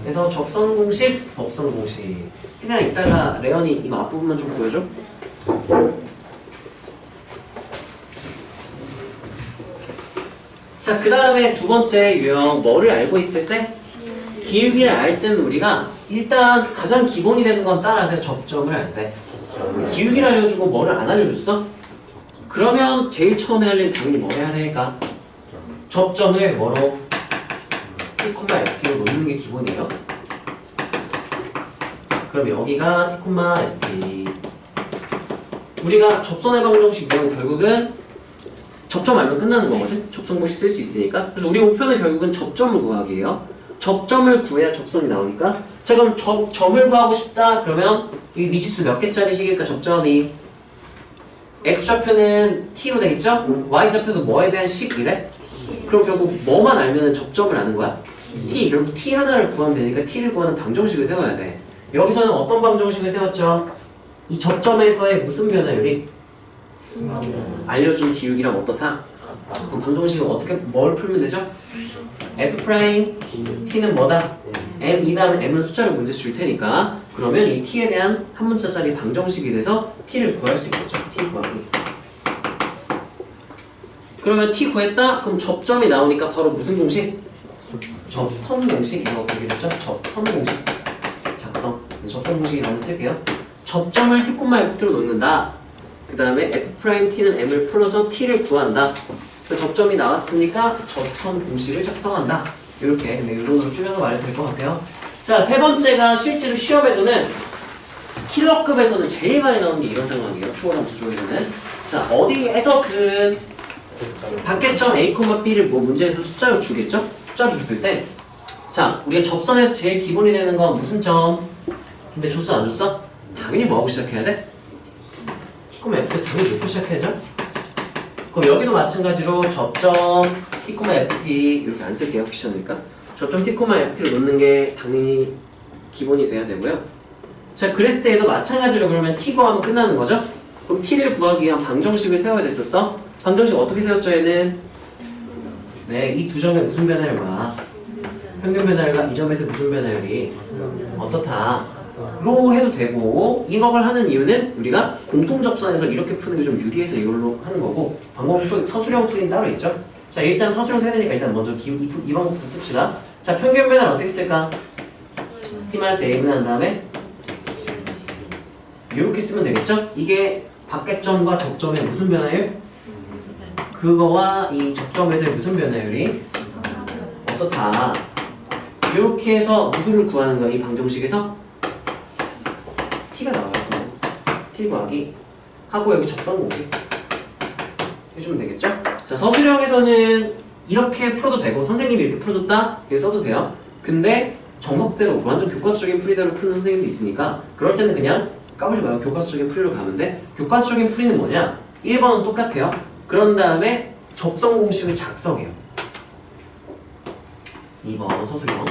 그래서 접선 공식, 법선 공식. 그냥 이따가 레언이 이거 앞부분만 좀 보여줘. 자, 그 다음에 두 번째 유형, 뭐를 알고 있을 때? 기울기를 알 때는 우리가 일단 가장 기본이 되는 건 따라하세요. 접점을 할 때. 기울기를 알려주고 뭐를 안 알려줬어? 그러면 제일 처음에 할 일은 당연히 뭐 해야 되니까? 접점을 뭐로? t, ft로 놓는 게 기본이에요. 그럼 여기가 t, ft. 우리가 접선의 방정식 유형 결국은 접점 알면 끝나는 거거든? 접선 공식 쓸 수 있으니까. 그래서 우리 목표는 결국은 접점을 구하기예요. 접점을 구해야 접선이 나오니까. 자, 그럼 점을 구하고 싶다 그러면 이 미지수 몇 개짜리식일까? 접점이 x좌표는 t로 되겠죠? y좌표도 뭐에 대한 식이래? 그럼 결국 뭐만 알면은 접점을 아는 거야? t. 결국 t 하나를 구하면 되니까 t를 구하는 방정식을 세워야 돼. 여기서는 어떤 방정식을 세웠죠? 이 접점에서의 무슨 변화율이? 알려준 기울기랑 어떻다? 그럼 방정식은 어떻게 뭘 풀면 되죠? f 프라임 t는 뭐다? m 이 다음에 m은 숫자를 문제 줄 테니까 그러면 이 t에 대한 한 문자짜리 방정식이 돼서 t를 구할 수 있겠죠. t 구하기. 그러면 t 구했다? 그럼 접점이 나오니까 바로 무슨 공식? 접선 공식 이거 보기로 했죠? 접선 공식 작성. 접선 공식이라고 쓸게요. 접점을 t, f로 놓는다. 그 다음에 f't는 m을 풀어서 t를 구한다. 그 접점이 나왔으니까 접선 공식을 작성한다. 이렇게. 근데 이 정도로 줄여서 말해도 될 것 같아요. 자, 세 번째가 실제로 시험에서는 킬러급에서는 제일 많이 나오는 게 이런 상황이에요. 초월함수 쪽에서는. 자, 어디에서 그 밖에점 a, b를 뭐 문제에서 숫자를 주겠죠? 숫자를 줬을 때 자, 우리가 접선에서 제일 기본이 되는 건 무슨 점? 근데 줬어 안 줬어? 당연히 뭐하고 시작해야 돼? T, F 당연히 놓고 시작해야죠? 그럼 여기도 마찬가지로 접점 T, FT 이렇게 안 쓸게요. 픽션이니까. 접점 T, FT를 놓는 게 당연히 기본이 돼야 되고요. 자, 그랬을 때에도 마찬가지로 그러면 T 구하면 끝나는 거죠? 그럼 T를 구하기 위한 방정식을 세워야 됐었어? 방정식 어떻게 세웠죠, 얘는? 네, 이 두 점에 무슨 변화율과 평균 변화율과 이 점에서 무슨 변화율이 어떻다? 로 해도 되고 이걸 하는 이유는 우리가 공통접선에서 이렇게 푸는 게 좀 유리해서 이걸로 하는 거고 방법도 서술형 풀이는 따로 있죠. 자, 일단 서술형 해야 되니까 일단 먼저 이 방법부터 씁시다. 자, 평균 변화를 어떻게 쓸까? T-A분의 한 다음에 이렇게 쓰면 되겠죠? 이게 밖에점과 접점의 무슨 변화율? 그거와 이 접점에서의 무슨 변화율이 어떻다? 이렇게 해서 누구를 구하는 거야? 이 방정식에서? T가 나와요. T 구하기 하고 여기 접선 공식 해주면 되겠죠? 자, 서술형에서는 이렇게 풀어도 되고 선생님이 이렇게 풀어줬다? 이렇게 써도 돼요. 근데 정석대로 완전 교과서적인 풀이대로 푸는 선생님도 있으니까 그럴 때는 그냥 까불지 말고 교과서적인 풀이로 가면 돼. 교과서적인 풀이는 뭐냐? 1번은 똑같아요. 그런 다음에 접선 공식을 작성해요. 2번 서술형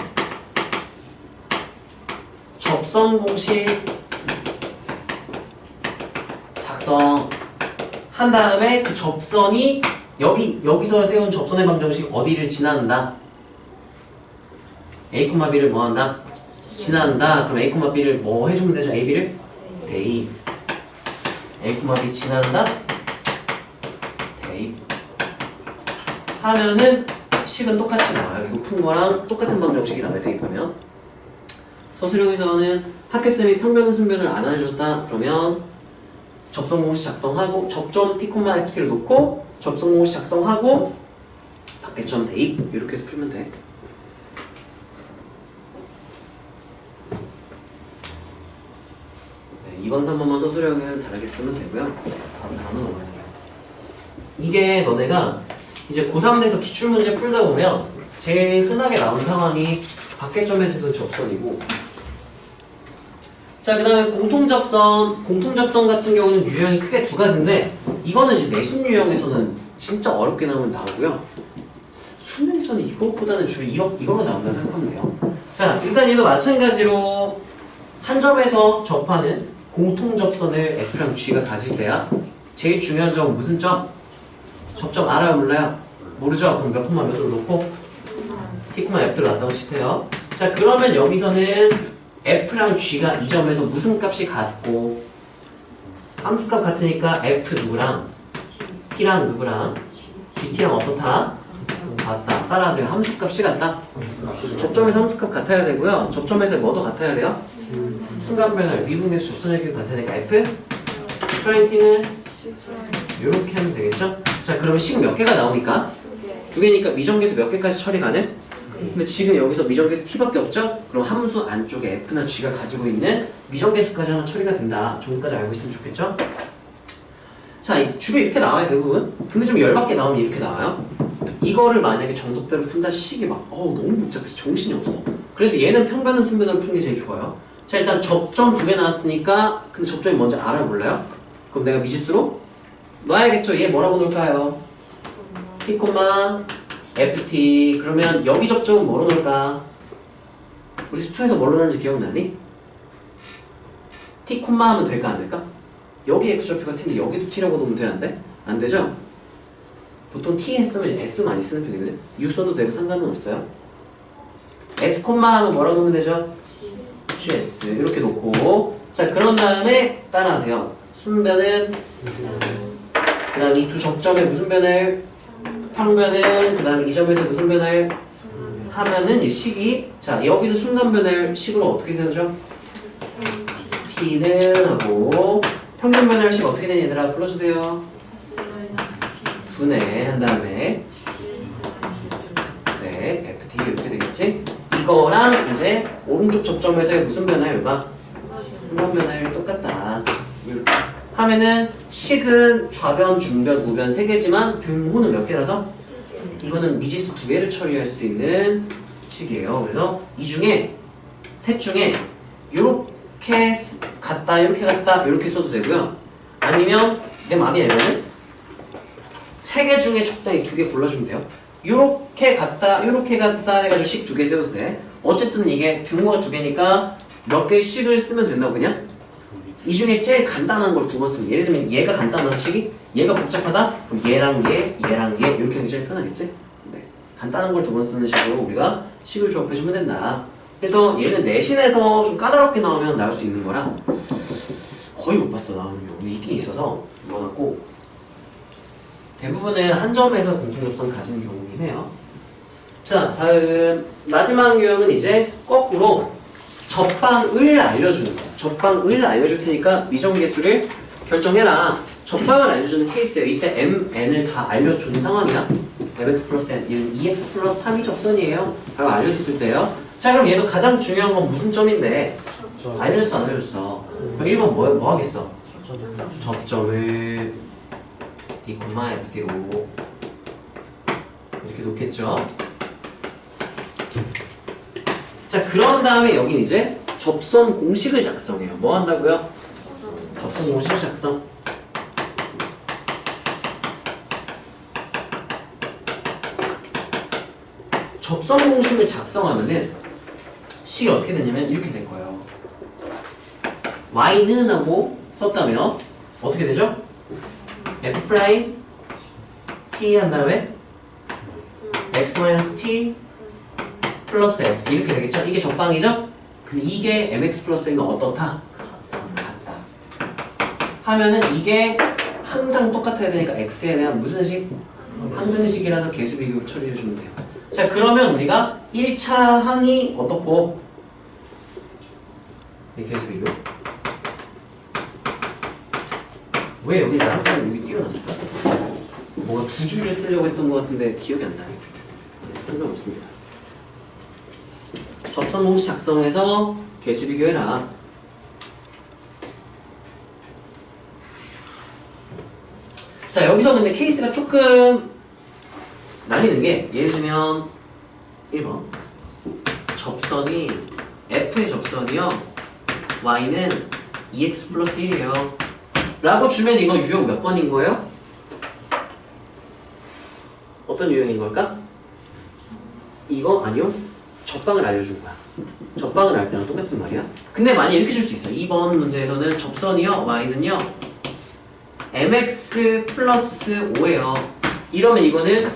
접선 공식 한 다음에 그 접선이 여기서 세운 접선의 방정식 어디를 지나는다? A, B를 뭐 한다? 지나는다. 그럼 A, B를 뭐 해주면 되죠? A, B를? 대입. A, B 지나는다? 대입. 하면은 식은 똑같이 나와요. 이거 푼 거랑 똑같은 방정식이 나와요. 대입하면. 서술형에서는 학교쌤이 평변 순변을 안 알려줬다 그러면 접선공식 작성하고 접점 t, ft를 놓고 접선공식 작성하고 밖에점 대입 이렇게 해서 풀면 돼. 네, 2번, 3번만 서술형은 다르게 쓰면 되고요. 바로 다음 넘어갈게요. 이게 너네가 이제 고3 돼서 기출문제 풀다 보면 제일 흔하게 나온 상황이 밖에점에서도 접선이고, 자, 그 다음에 공통접선. 공통접선 같은 경우는 유형이 크게 두 가지인데, 이거는 이제 내신 유형에서는 진짜 어렵게 나오면 나오고요. 수능에서는 이것보다는 주로 이걸로 나온다고 생각하면 돼요. 자, 일단 얘도 마찬가지로 한 점에서 접하는 공통접선을 F랑 G가 가질 때야. 제일 중요한 점은 무슨 점? 접점 알아요, 몰라요? 모르죠? 그럼 몇 콤마 몇으로 놓고 T, F를 놨다고 치세요. 자, 그러면 여기서는 F랑 G가 이 점에서 무슨 값이 같고, 함수값 같으니까 F 누구랑 T랑 누구랑 GT랑 어떻다? 같다. 따라하세요. 함수값이 같다. 접점에서 함수값 같아야 되고요. 접점에서 뭐도 같아야 돼요? 순간변화 미분계수 접선의 같아야 되니까 F 프라임 T는 이렇게 하면 되겠죠? 자, 그러면 식 몇 개가 나오니까? 두 개니까 미정계수 몇 개까지 처리 가능? 근데 지금 여기서 미정계수 t밖에 없죠? 그럼 함수 안쪽에 f나 g가 가지고 있는 미정계수까지 하나 처리가 된다. 정도까지 알고 있으면 좋겠죠? 자, 주로 이렇게 나와요, 대부분. 근데 좀 열받게 나오면 이렇게 나와요. 이거를 만약에 정석대로 푼다 식이 막 너무 복잡해서 정신이 없어. 그래서 얘는 평변은 순변으로 푸는 게 제일 좋아요. 자, 일단 접점 두 개 나왔으니까, 근데 접점이 뭔지 알아요, 몰라요? 그럼 내가 미지수로 놔야겠죠? 얘 뭐라고 놓을까요? t, ft. 그러면 여기 접점은 뭐로 놓을까? 우리 수투에서 뭘로 나는지 기억나니? t, 하면 될까 안 될까? 여기 x좌표가 t인데 여기도 t라고 놓으면 돼, 안 돼? 안 되죠? 보통 t 했으면 s 많이 쓰는 편이거든? u 써도 되고 상관은 없어요. s, 하면 뭐라고 놓으면 되죠? gs 이렇게 놓고, 자, 그런 다음에 따라하세요. 순변은 그 다음 이 두 접점에 무슨 변을? 평변을, 그 다음에 이 점에서 무슨 변을? 하면은 이 식이, 자, 여기서 순간변을 식으로 어떻게 세우죠? P는 하고, 평균변을 식 어떻게 되니 얘들아? 불러주세요. 분해 한 다음에 네, FT 이렇게 되겠지? 이거랑 이제 오른쪽 접점에서의 무슨 변화요? 이거? 순간변을 똑같다. 이렇게 하면은 식은 좌변, 중변, 우변 세 개지만 등호는 몇 개라서? 이거는 미지수 두 개를 처리할 수 있는 식이에요. 그래서 이 중에 셋 중에 요렇게 같다, 요렇게 같다, 요렇게 써도 되고요. 아니면 내 마음이야 이거는 세 개 중에 적당히 두 개 골라주면 돼요. 요렇게 같다, 요렇게 같다 해가지고 식 두 개 세워도 돼. 어쨌든 이게 등호가 두 개니까 몇 개 식을 쓰면 된다고 그냥? 이 중에 제일 간단한 걸 두 번 쓰면, 예를 들면 얘가 간단한 식이, 얘가 복잡하다? 그럼 얘랑 얘, 얘랑 얘 이렇게 하는 게 제일 편하겠지? 네. 간단한 걸 두 번 쓰는 식으로 우리가 식을 조합해주면 된다. 그래서 얘는 내신에서 좀 까다롭게 나오면 나올 수 있는 거라 거의 못 봤어, 나오는 경우. 근데 있긴 있어서 많았고, 대부분은 한 점에서 공통접선 가지는 경우긴 해요. 자, 다음 마지막 유형은 이제 거꾸로 접방을 알려주는 거야. 접방을 알려줄 테니까 미정계수를 결정해라. 접방을 알려주는 케이스예요. 이때 m, n을 다 알려준 상황이야. fx 플러스 n, 얘는 2x 플러스 3이 접선이에요. 라고 알려줬을 때요. 자, 그럼 얘도 가장 중요한 건 무슨 점인데? 알려줬어, 안 알려줬어? 그럼 1번 뭐 하겠어? 접점을 d, fd로 이렇게 놓겠죠. 자, 그런 다음에 여긴 이제 접선 공식을 작성해요. 뭐 한다고요? 접선 공식을 작성. 접선 공식을 작성하면은 식이 어떻게 되냐면 이렇게 될 거예요. y는 하고 썼다면 어떻게 되죠? f 프라임 t 한 다음에 x t 플러스 f 이렇게 되겠죠? 이게 접방이죠? 그럼 이게 mx 플러스 n은 어떻다? 같다. 하면은 이게 항상 똑같아야 되니까 x에 대한 무슨 식? 항등식이라서 계수 비교를 처리해주면 돼요. 자, 그러면 우리가 1차 항이 어떻고 이 계수 비교. 왜 여기 나락가는 여기 띄워놨을까? 뭐가 두 줄을 쓰려고 했던 것 같은데 기억이 안 나요. 네, 상관없습니다. 접선 공식 작성해서 개수 비교해라. 자, 여기서 근데 케이스가 조금 나뉘는 게, 예를 들면 1번 접선이 F의 접선이요 Y는 2x 플러스 1이에요 라고 주면 이거 유형 몇 번인 거예요? 어떤 유형인 걸까? 이거 아니요? 접방을 알려준 거야. 접방을 알 때랑 똑같은 말이야. 근데 만약 이렇게 줄 수 있어. 2번 문제에서는 접선이요 Y는요 mx 플러스 5예요. 이러면 이거는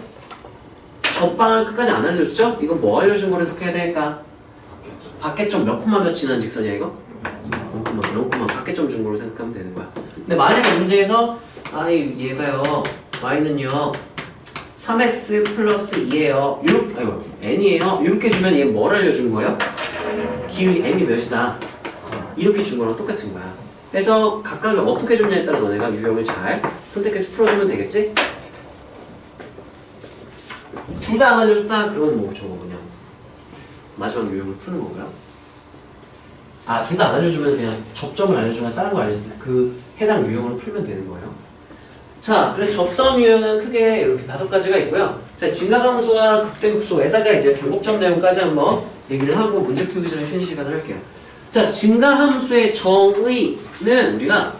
접방을 끝까지 안 알려줬죠? 이건 뭐 알려준 거로 해석해야 될까? 밖에점 몇 콤마 몇 지난 직선이야 이거? 0콤마 밖에점 준 거로 생각하면 되는 거야. 근데 만약에 문제에서 얘가요 y는요 3x 플러스 2예요 이렇게, 아이고 n이에요 이렇게 주면 얘 뭘 알려준 거예요? 기울기 m이 몇이다 이렇게 준 거랑 똑같은 거야. 그래서 각각을 어떻게 줬냐에 따라 너네가 유형을 잘 선택해서 풀어주면 되겠지? 둘 다 안 알려줬다? 그러면 뭐 저거 그냥 마지막 유형을 푸는 거고요. 둘 다 안 알려주면 그냥 접점을 알려주면 다른 거 알려줄 때 그 해당 유형으로 풀면 되는 거예요. 자, 그래서 접선 유형은 크게 이렇게 5가지가 있고요. 자, 진가함수와 극대극소에다가 이제 변곡점 내용까지 한번 얘기를 하고 문제 풀기 전에 쉬는 시간을 할게요. 자, 진가함수의 정의는 우리가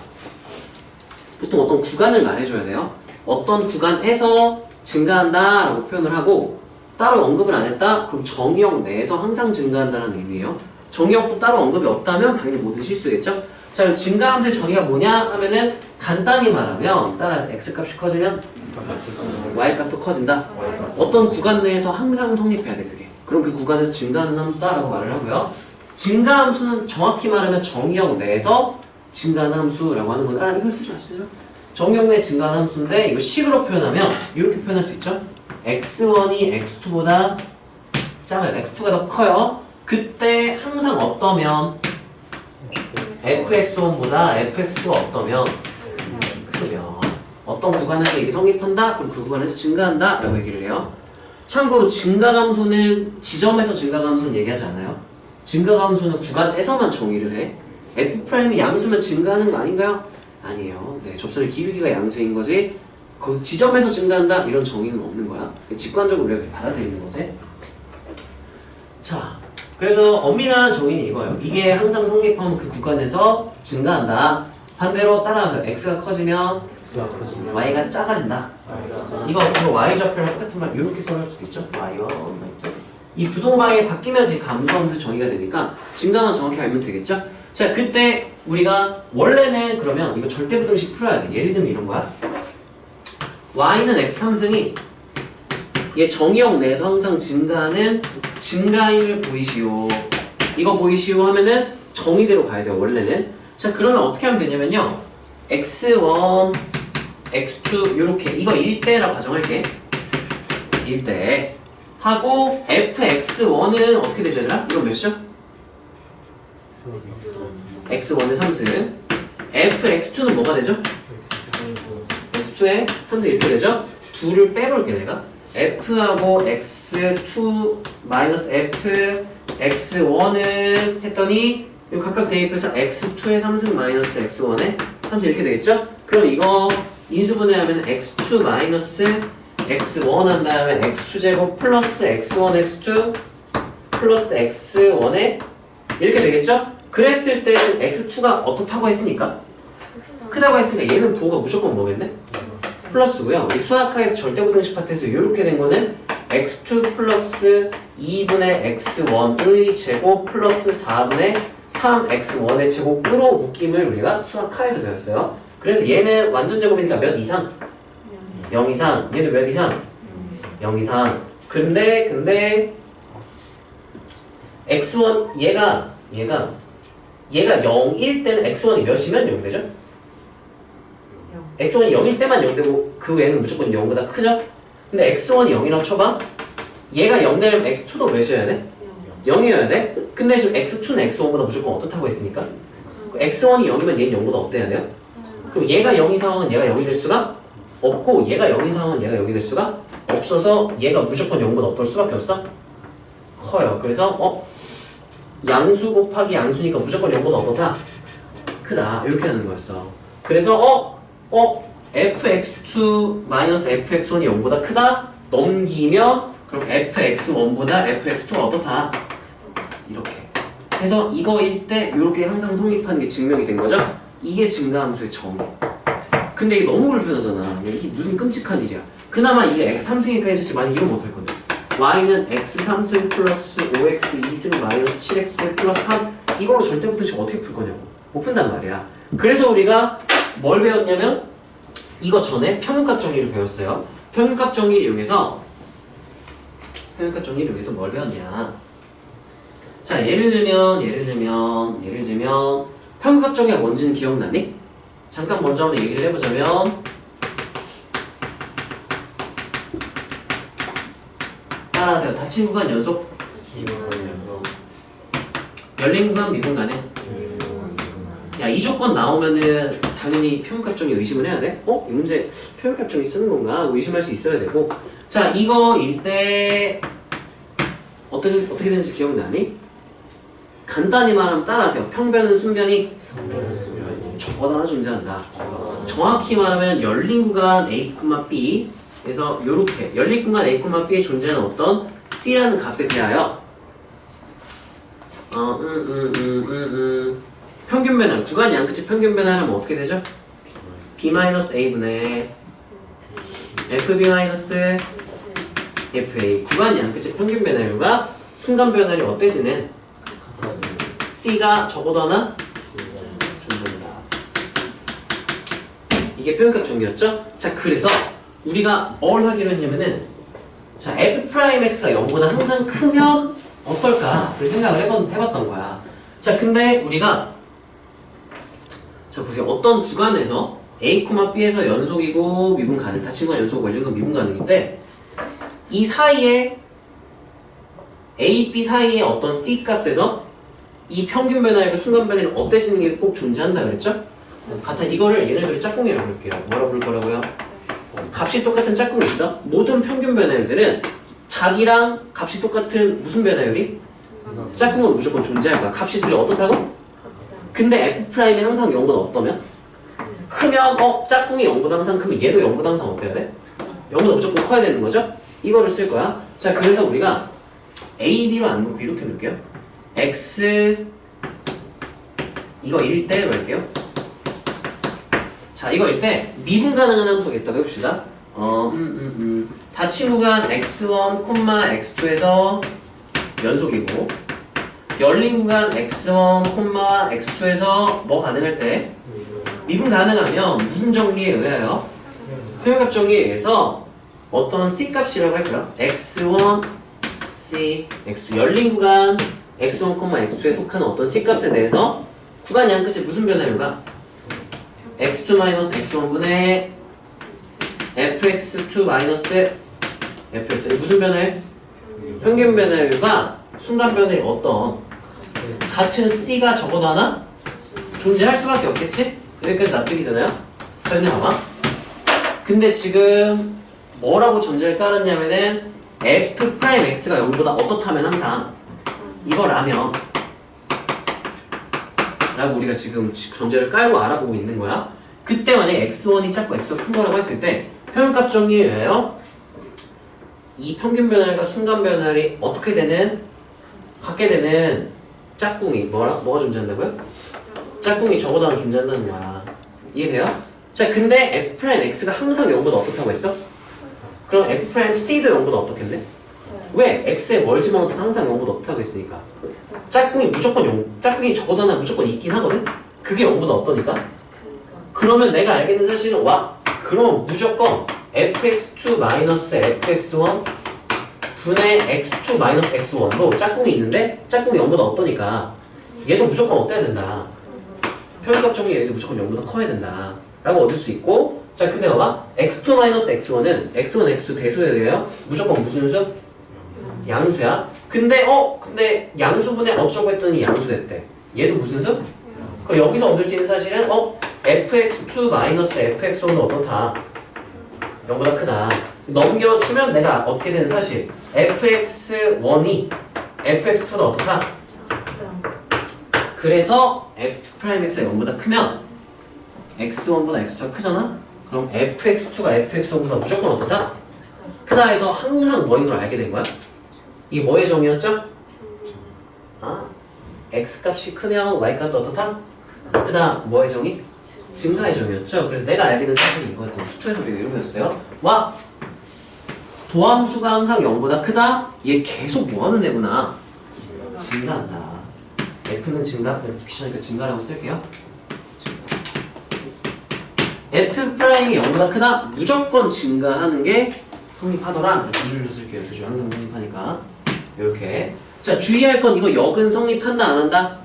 보통 어떤 구간을 말해줘야 돼요. 어떤 구간에서 증가한다 라고 표현을 하고 따로 언급을 안 했다? 그럼 정의역 내에서 항상 증가한다는 의미예요. 정의역도 따로 언급이 없다면 당연히 모든 실수겠죠? 자, 그럼 증가함수의 정의가 뭐냐 하면은 간단히 말하면 따라서 x값이 커지면 y값도 커진다. 어떤 구간 내에서 항상 성립해야 돼 그게. 그럼 그 구간에서 증가하는 함수다 라고 말을 하고요. 증가함수는 정확히 말하면 정의역 내에서 증가하는 함수라고 하는 건데 이거 쓰지 마시죠. 정의역 내 증가하는 함수인데 이거 식으로 표현하면 이렇게 표현할 수 있죠. x1이 x2보다 작아요. x2가 더 커요. 그때 항상 어떠면 fx1보다 fx2가 어떠면 크면 어떤 구간에서 이게 성립한다? 그럼 그 구간에서 증가한다? 라고 얘기를 해요. 참고로 증가감소는 지점에서 증가감소는 얘기하지 않아요. 증가감소는 구간에서만 정의를 해. f'이 양수면 증가하는 거 아닌가요? 아니에요. 네, 접선의 기울기가 양수인 거지 그 지점에서 증가한다? 이런 정의는 없는 거야. 직관적으로 우리가 이렇게 받아들이는 거지. 자, 그래서 엄밀한 정의는 이거예요. 이게 항상 성립하면 그 구간에서 증가한다. 반대로 따라서 x가 커지면 y가 작아진다. 이거 y좌표랑 똑같은 말 이렇게 써놓을 수도 있죠. y와 이 부동방이 바뀌면 이 감소함수 정의가 되니까 증가만 정확히 알면 되겠죠. 자, 그때 우리가 원래는 그러면 이거 절대부등식 풀어야 돼. 예를 들면 이런 거야. y는 x 상승이 얘 정의역 내에서 항상 증가하는 증가임을 보이시오. 이거 보이시오 하면은 정의대로 가야 돼요. 원래는. 자, 그러면 어떻게 하면 되냐면요. x1, x2 요렇게 이거 1대라 가정할게. 1대 하고 fx1은 어떻게 되죠 얘들아? 이건 몇이죠? x1의 3승 fx2는 뭐가 되죠? x2의 3승 이렇게 되죠? 2를 빼볼게 내가. f하고 x2 마이너스 f x1은 했더니 이거 각각 대입해서 x2의 3승 마이너스 x1의 3승 이렇게 되겠죠? 그럼 이거 인수분해하면 x2 마이너스 x1 한 다음에 x2제곱 플러스 x1 x2 플러스 x1에 이렇게 되겠죠? 그랬을 때 x2가 어떻다고 했으니까? 크다고 했으니까 얘는 부호가 무조건 뭐겠네? 플러스고요. 이 수학하에서 절대부등식 파트에서 이렇게 된 거는 x2 플러스 2분의 x1의 제곱 플러스 4분의 3x1의 제곱으로 묶임을 우리가 수학하에서 배웠어요. 그래서 얘는 완전 제곱이니까 몇 이상? 0 이상. 얘는 몇 이상? 0 이상. 근데 x1 얘가 0일 때는 x1이 몇이면 0 되죠? x1이 0일 때만 0 되고 그 외에는 무조건 0보다 크죠? 근데 x1이 0이라고 쳐봐. 얘가 0 되면 x2도 몇이어야 돼? 0이어야 돼? 근데 지금 x2는 x1보다 무조건 어떻다고 했으니까 x1이 0이면 얘는 0보다 어때야 돼요? 그럼 얘가 0인 상황은 얘가 0이 될 수가 없고 얘가 0인 상황은 얘가 0이 될 수가 없어서 얘가 무조건 0보다 어떨 수밖에 없어? 커요. 그래서 양수 곱하기 양수니까 무조건 0보다 어떻다? 크다. 이렇게 하는 거였어. 그래서 fx2 fx1이 0보다 크다? 넘기면 그럼 fx1보다 fx2가 어떻다? 이렇게 해서 이거일 때 이렇게 항상 성립하는 게 증명이 된 거죠? 이게 증가함수의 정의야. 근데 이게 너무 불편하잖아. 이게 무슨 끔찍한 일이야. 그나마 이게 x3승이니까 사실 많이 이런 못할 건데 y는 x3승 플러스 5x2승 마이너스 7x 플러스 3 이걸로 절대부터 지금 어떻게 풀 거냐고 못 푼단 말이야. 그래서 우리가 뭘 배웠냐면 이거 전에 평균값 정리를 배웠어요. 평균값 정리를 이용해서 뭘 배웠냐. 자 예를 들면 평균값 정의가 뭔지는 기억나니? 잠깐 먼저 한번 얘기를 해보자면 따라하세요. 닫힌 구간 연속 열린 구간 미분간에 야 이 조건 나오면은 당연히 평균값 정의 의심을 해야 돼? 이 문제 평균값 정의 쓰는 건가? 의심할 수 있어야 되고 자 이거일 때 어떻게 되는지 기억나니? 간단히 말하면 따라하세요. 평변은 순변이 저보다 하나 존재한다. 정확히 말하면 열린 구간 A, B 그래서 요렇게 열린 구간 A, B에 존재하는 어떤 C라는 값에 대하여 평균 변화, 구간 양끝의 평균 변화는 뭐 어떻게 되죠? B-A분의 FB-FA 구간 양끝의 평균 변화율과 순간 변화율이 어때지는 C가 저보다 하나 존재한다. 이게 표현값 정의였죠? 자 그래서 우리가 뭘 하기로 했냐면은 자 F'X가 0보다 항상 크면 어떨까? 그 생각을 해봤던 거야. 자 근데 우리가 자 보세요. 어떤 구간에서 A, B에서 연속이고 미분 가능 닫힌 구간 연속 열린 건 미분 가능인데 이 사이에 A, B 사이에 어떤 C 값에서 이 평균 변화율과 순간 변화율이 어때지는 게 꼭 존재한다 그랬죠? 같은 이거를 얘네들을 짝꿍이라고 부를게요. 뭐라고 부를 거라고요? 값이 똑같은 짝꿍이 있어? 모든 평균 변화율들은 자기랑 값이 똑같은 무슨 변화율이? 짝꿍은 무조건 존재할 거야. 값이 둘이 어떻다고? 근데 F'이 항상 0보다 어떠면? 크면 짝꿍이 0보다 항상 크면 얘도 0보다 항상 어때야 돼? 0보다 무조건 커야 되는 거죠? 이거를 쓸 거야. 자 그래서 우리가 A, B로 안 놓고 이렇게 놓을게요. X 이거 1대로 할게요. 자 이거일 때 미분 가능한 함수가 있다고 해봅시다. 닫힌 구간 x1, x2에서 연속이고 열린 구간 x1, x2에서 뭐 가능할 때 미분 가능하면 무슨 정리에 의하여? 표현값 정리에 의해서 어떤 C 값이라고 할까요? x1, C, x2 열린 구간 x1, x2에 속하는 어떤 C 값에 대해서 구간 양 끝에 무슨 변화율과? x2-x1분의 fx2-fx 무슨 변화율? 평균 변화율과 순간 변화율이 어떤 같은 C가 적어도 하나 존재할 수밖에 없겠지? 여기까지 납득이 되나요? 자 근데 봐봐. 근데 지금 뭐라고 전제를 깔았냐면은 F'X가 0보다 어떻다면 항상 이거라면 라고 우리가 지금 전제를 깔고 알아보고 있는 거야. 그때 만약에 x1이 작고 x가 큰 거라고 했을 때 평균값 정리에 의하여 이 평균 변화율과 순간 변화율이 어떻게 되는 갖게 되는 짝꿍이 뭐가 존재한다고요? 짝꿍이 저보다 존재한다는 거야. 이해돼요? 자 근데 F'X가 항상 0보다 어떻다고 했어? 그럼 F'C도 0보다 어떻겠네? 왜? X의 멀지만 항상 0보다 어떻다고 했으니까 짝꿍이 무조건 0, 짝꿍이 저보다는 무조건 있긴 하거든? 그게 0보다 어떠니까? 그러면 내가 알겠는 사실은 와 그럼 무조건 fx2-fx1 분의 x2-x1도 짝꿍이 있는데 짝꿍이 0보다 어떠니까 얘도 무조건 어때야 된다. 평균값 정리에 의해서 무조건 0보다 커야 된다 라고 얻을 수 있고 자 근데 봐봐 x2-x1은 x1, x2 대소에 의하여 무조건 무슨 수? 양수야. 근데 양수분의 어쩌고 했더니 양수 됐대. 얘도 무슨 수? 그럼 여기서 얻을 수 있는 사실은 fx2 마이너스 fx1은 어떻다? 0보다 크다. 넘겨주면 내가 얻게 되는 사실 fx1이 fx2는 어떻다? 그래서 f'x가 0보다 크면 x1보다 x2가 크잖아? 그럼 fx2가 fx1보다 무조건 어떻다? 크다 해서 항상 뭐인 걸 알게 된 거야? 이게 뭐의 정의였죠? x값이 크면 y값도 어떻다? 크다. 뭐의 정의? 증가의 정의였죠? 그래서 내가 알게 된 사실이 이거였던 수투에서 우리가 이런 거였어요. 와! 도함수가 항상 0보다 크다? 얘 계속 뭐하는 애구나? 증가한다. f는 증가? 귀찮으니까 증가라고 쓸게요. f'이 0보다 크다? 무조건 증가하는 게 성립하더라. 두 줄로 쓸게요. 두 줄 항상 성립하니까. 이렇게. 자, 주의할 건 이거 역은 성립한다, 안 한다?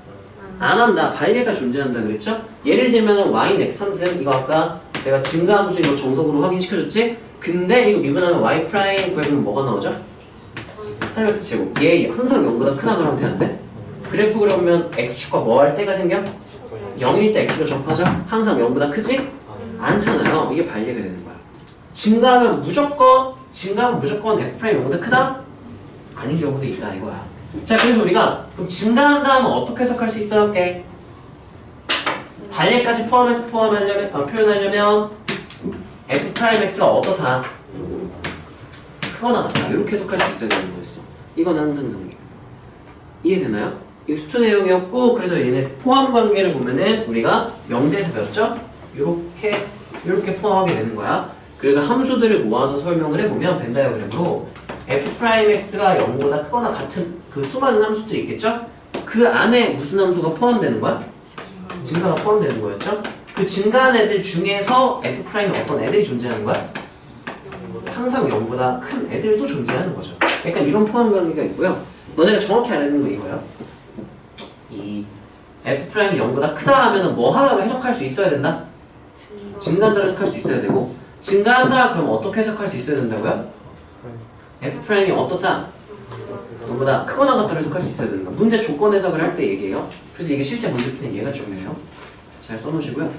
안 한다. 반례가 존재한다 그랬죠? 예를 들면 y는 x3승 이거 아까 내가 증가함수 이거 정석으로 확인시켜줬지? 근데 이거 미분하면 y 프라임 구해보면 뭐가 나오죠? 4x 제곱. 얘 항상 0보다 크다 그러면 되는데? 그래프 그려보면 x축과 뭐 할 때가 생겨? 0일 때 x축과 접하죠? 항상 0보다 크지? 않잖아요. 이게 반례가 되는 거야. 증가하면 무조건 f 프라임 0보다 크다? 아닌 경우도 있다 이거야. 자, 그래서 우리가 그럼 증가한다 하면 어떻게 해석할 수 있어요? 오케이. 반례까지 포함해서 표현하려면 f'x가 어떻다? 크거나 같다. 이렇게 해석할 수 있어야 되는 거였어. 이건 항상 성립. 이해되나요? 이 수투 내용이었고, 그래서 얘네 포함 관계를 보면은 우리가 명제에서 배웠죠? 이렇게 포함하게 되는 거야. 그래서 함수들을 모아서 설명을 해보면 벤 다이어그램으로 f'x가 0보다 크거나 같은 그 수많은 함수들이 있겠죠? 그 안에 무슨 함수가 포함되는 거야? 증가가 포함되는 거였죠? 그 증가한 애들 중에서 f'에 어떤 애들이 존재하는 거야? 항상 0보다 큰 애들도 존재하는 거죠. 약간 이런 포함 관계가 있고요. 너네가 정확히 알아야 되는 거 이거예요. 이 f'이 0보다 크다 하면은 뭐 하나로 해석할 수 있어야 된다? 증가한다로 해석할 수 있어야 되고, 증가한다 그럼 어떻게 해석할 수 있어야 된다고요? f'이 어떻다? 0보다 크거나 같다로 해석할 수 있어야 된다. 문제 조건 해석을 할 때 얘기해요. 그래서 이게 실제 문제 풀이는 얘가 중요해요. 잘 써놓으시고요.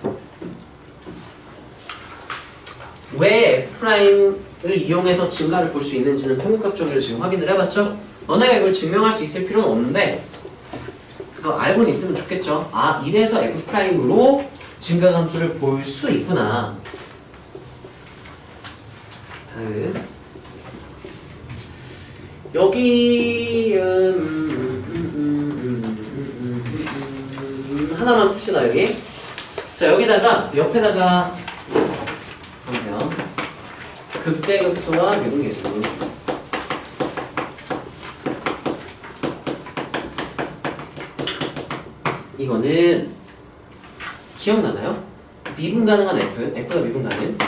왜 f'을 이용해서 증가를 볼 수 있는지는 통합 정의를 지금 확인을 해봤죠? 너네가 이걸 증명할 수 있을 필요는 없는데 그거 알고는 있으면 좋겠죠. 아, 이래서 f'으로 증가 함수를 볼 수 있구나. 다음 여기 하나만 씁시다. 여기 자, 여기다가 옆에다가 보세요. 극대극소와 미분계수. 이거는 기억나나요? 미분 가능한 F가 미분 가능.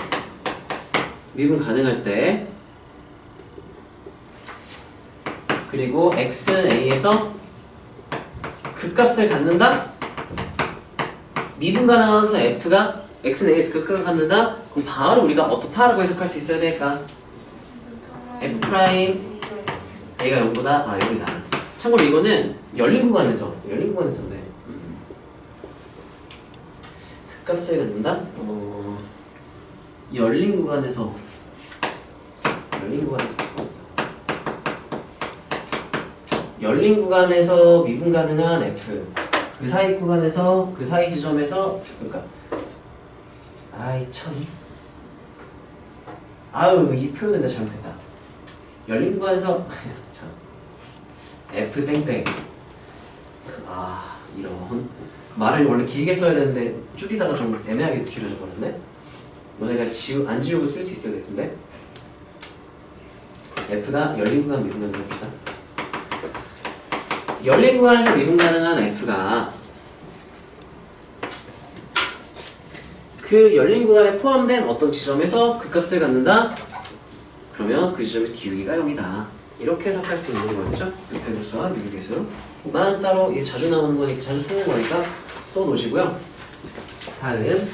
미분 가능할 때 그리고 x는 a에서 극값을 갖는다? 미분 가능한 함수 f가 x는 a에서 극값을 갖는다? 그럼 바로 우리가 어떻다라고 해석할 수 있어야 될까? f 프라임 a가 0보다 여기다. 참고로 이거는 열린 구간에서인데 극값을 갖는다? 열린 구간에서 미분 가능한 f 그 사이 구간에서 그 사이 지점에서 그러니까 이 표현을 내가 잘못했다. 열린 구간에서 참 f 땡땡 이런 말을 원래 길게 써야 되는데 줄이다가 좀 애매하게 줄여져 버렸네. 너네가 안 지우고 쓸 수 있어야 될 텐데. f가 열린 구간 미분 가능한 봅시다. 열린 구간에서 미분 가능한 f가 그 열린 구간에 포함된 어떤 지점에서 극값을 갖는다? 그러면 그 지점에서 기울기가 0이다. 이렇게 해석할 수 있는 거였죠? 극대극소와 미분계수. 만 따로 자주 나오는 거니까, 자주 쓰는 거니까 써놓으시고요. 다음.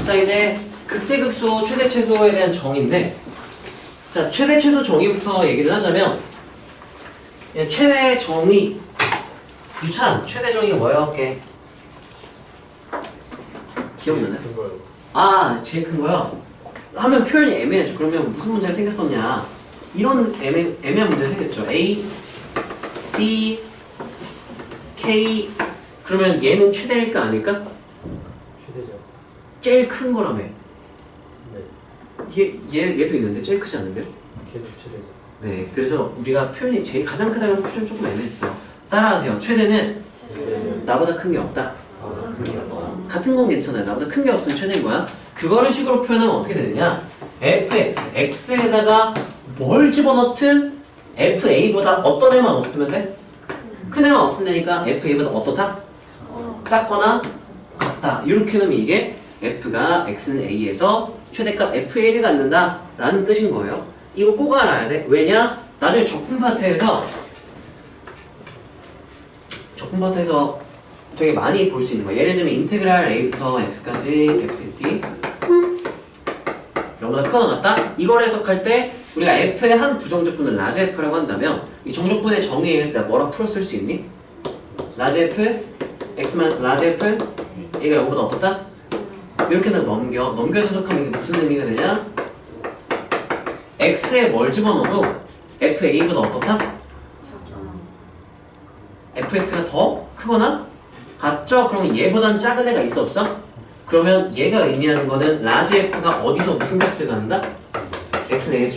자, 이제 극대극소 최대 최소에 대한 정의인데 자, 최대 최소 정의부터 얘기를 하자면 최대 정의 유찬 최대 정의가 뭐예요? 할게 기억나나요? 그거요. 아 제일 큰 거요? 하면 표현이 애매하죠. 그러면 무슨 문제가 생겼었냐 이런 애매한 문제가 생겼죠. A, B, K 그러면 얘는 최대일까 아닐까? 최대죠. 제일 큰 거라며. 네. 얘도 있는데 제일 크지 않은데요? 걔도 최대죠. 네, 그래서 우리가 표현이 제일 가장 크다는 표현 조금 애매했어요. 따라하세요. 최대는 나보다 큰 게 없다. 같은 건 괜찮아요. 나보다 큰 게 없으면 최대인 거야. 그거를 식으로 표현하면 어떻게 되느냐? fx, x에다가 뭘 집어넣든 fa보다 어떤 애만 없으면 돼? 큰 애만 없으면 되니까 fa보다 어떻다? 작거나 같다. 이렇게 놓으면 이게 f가 x는 a에서 최대값 fa를 갖는다 라는 뜻인 거예요. 이거 꼭 알아야 돼. 왜냐? 나중에 적분 파트에서 되게 많이 볼 수 있는 거야. 예를 들면 인테그랄 a부터 x까지 fdt 이거보다 크거나 같다? 이걸 해석할 때 우리가 f의 한 부정적분을 라지 f라고 한다면 이 정적분의 정의에 의해서 내가 뭐라 풀어 쓸 수 있니? 라지 f x 라지 f 얘가 이거보다 어떻다? 이렇게 넘겨 해석하면 이게 무슨 의미가 되냐? x에 뭘 집어넣어도 fa보다 어떻다? fx가 더 크거나 같죠? 그러면 얘보다는 작은 애가 있어 없어? 그러면 얘가 의미하는 거는 라지 f가 어디서 무슨 값을 갖는다? x는 a에서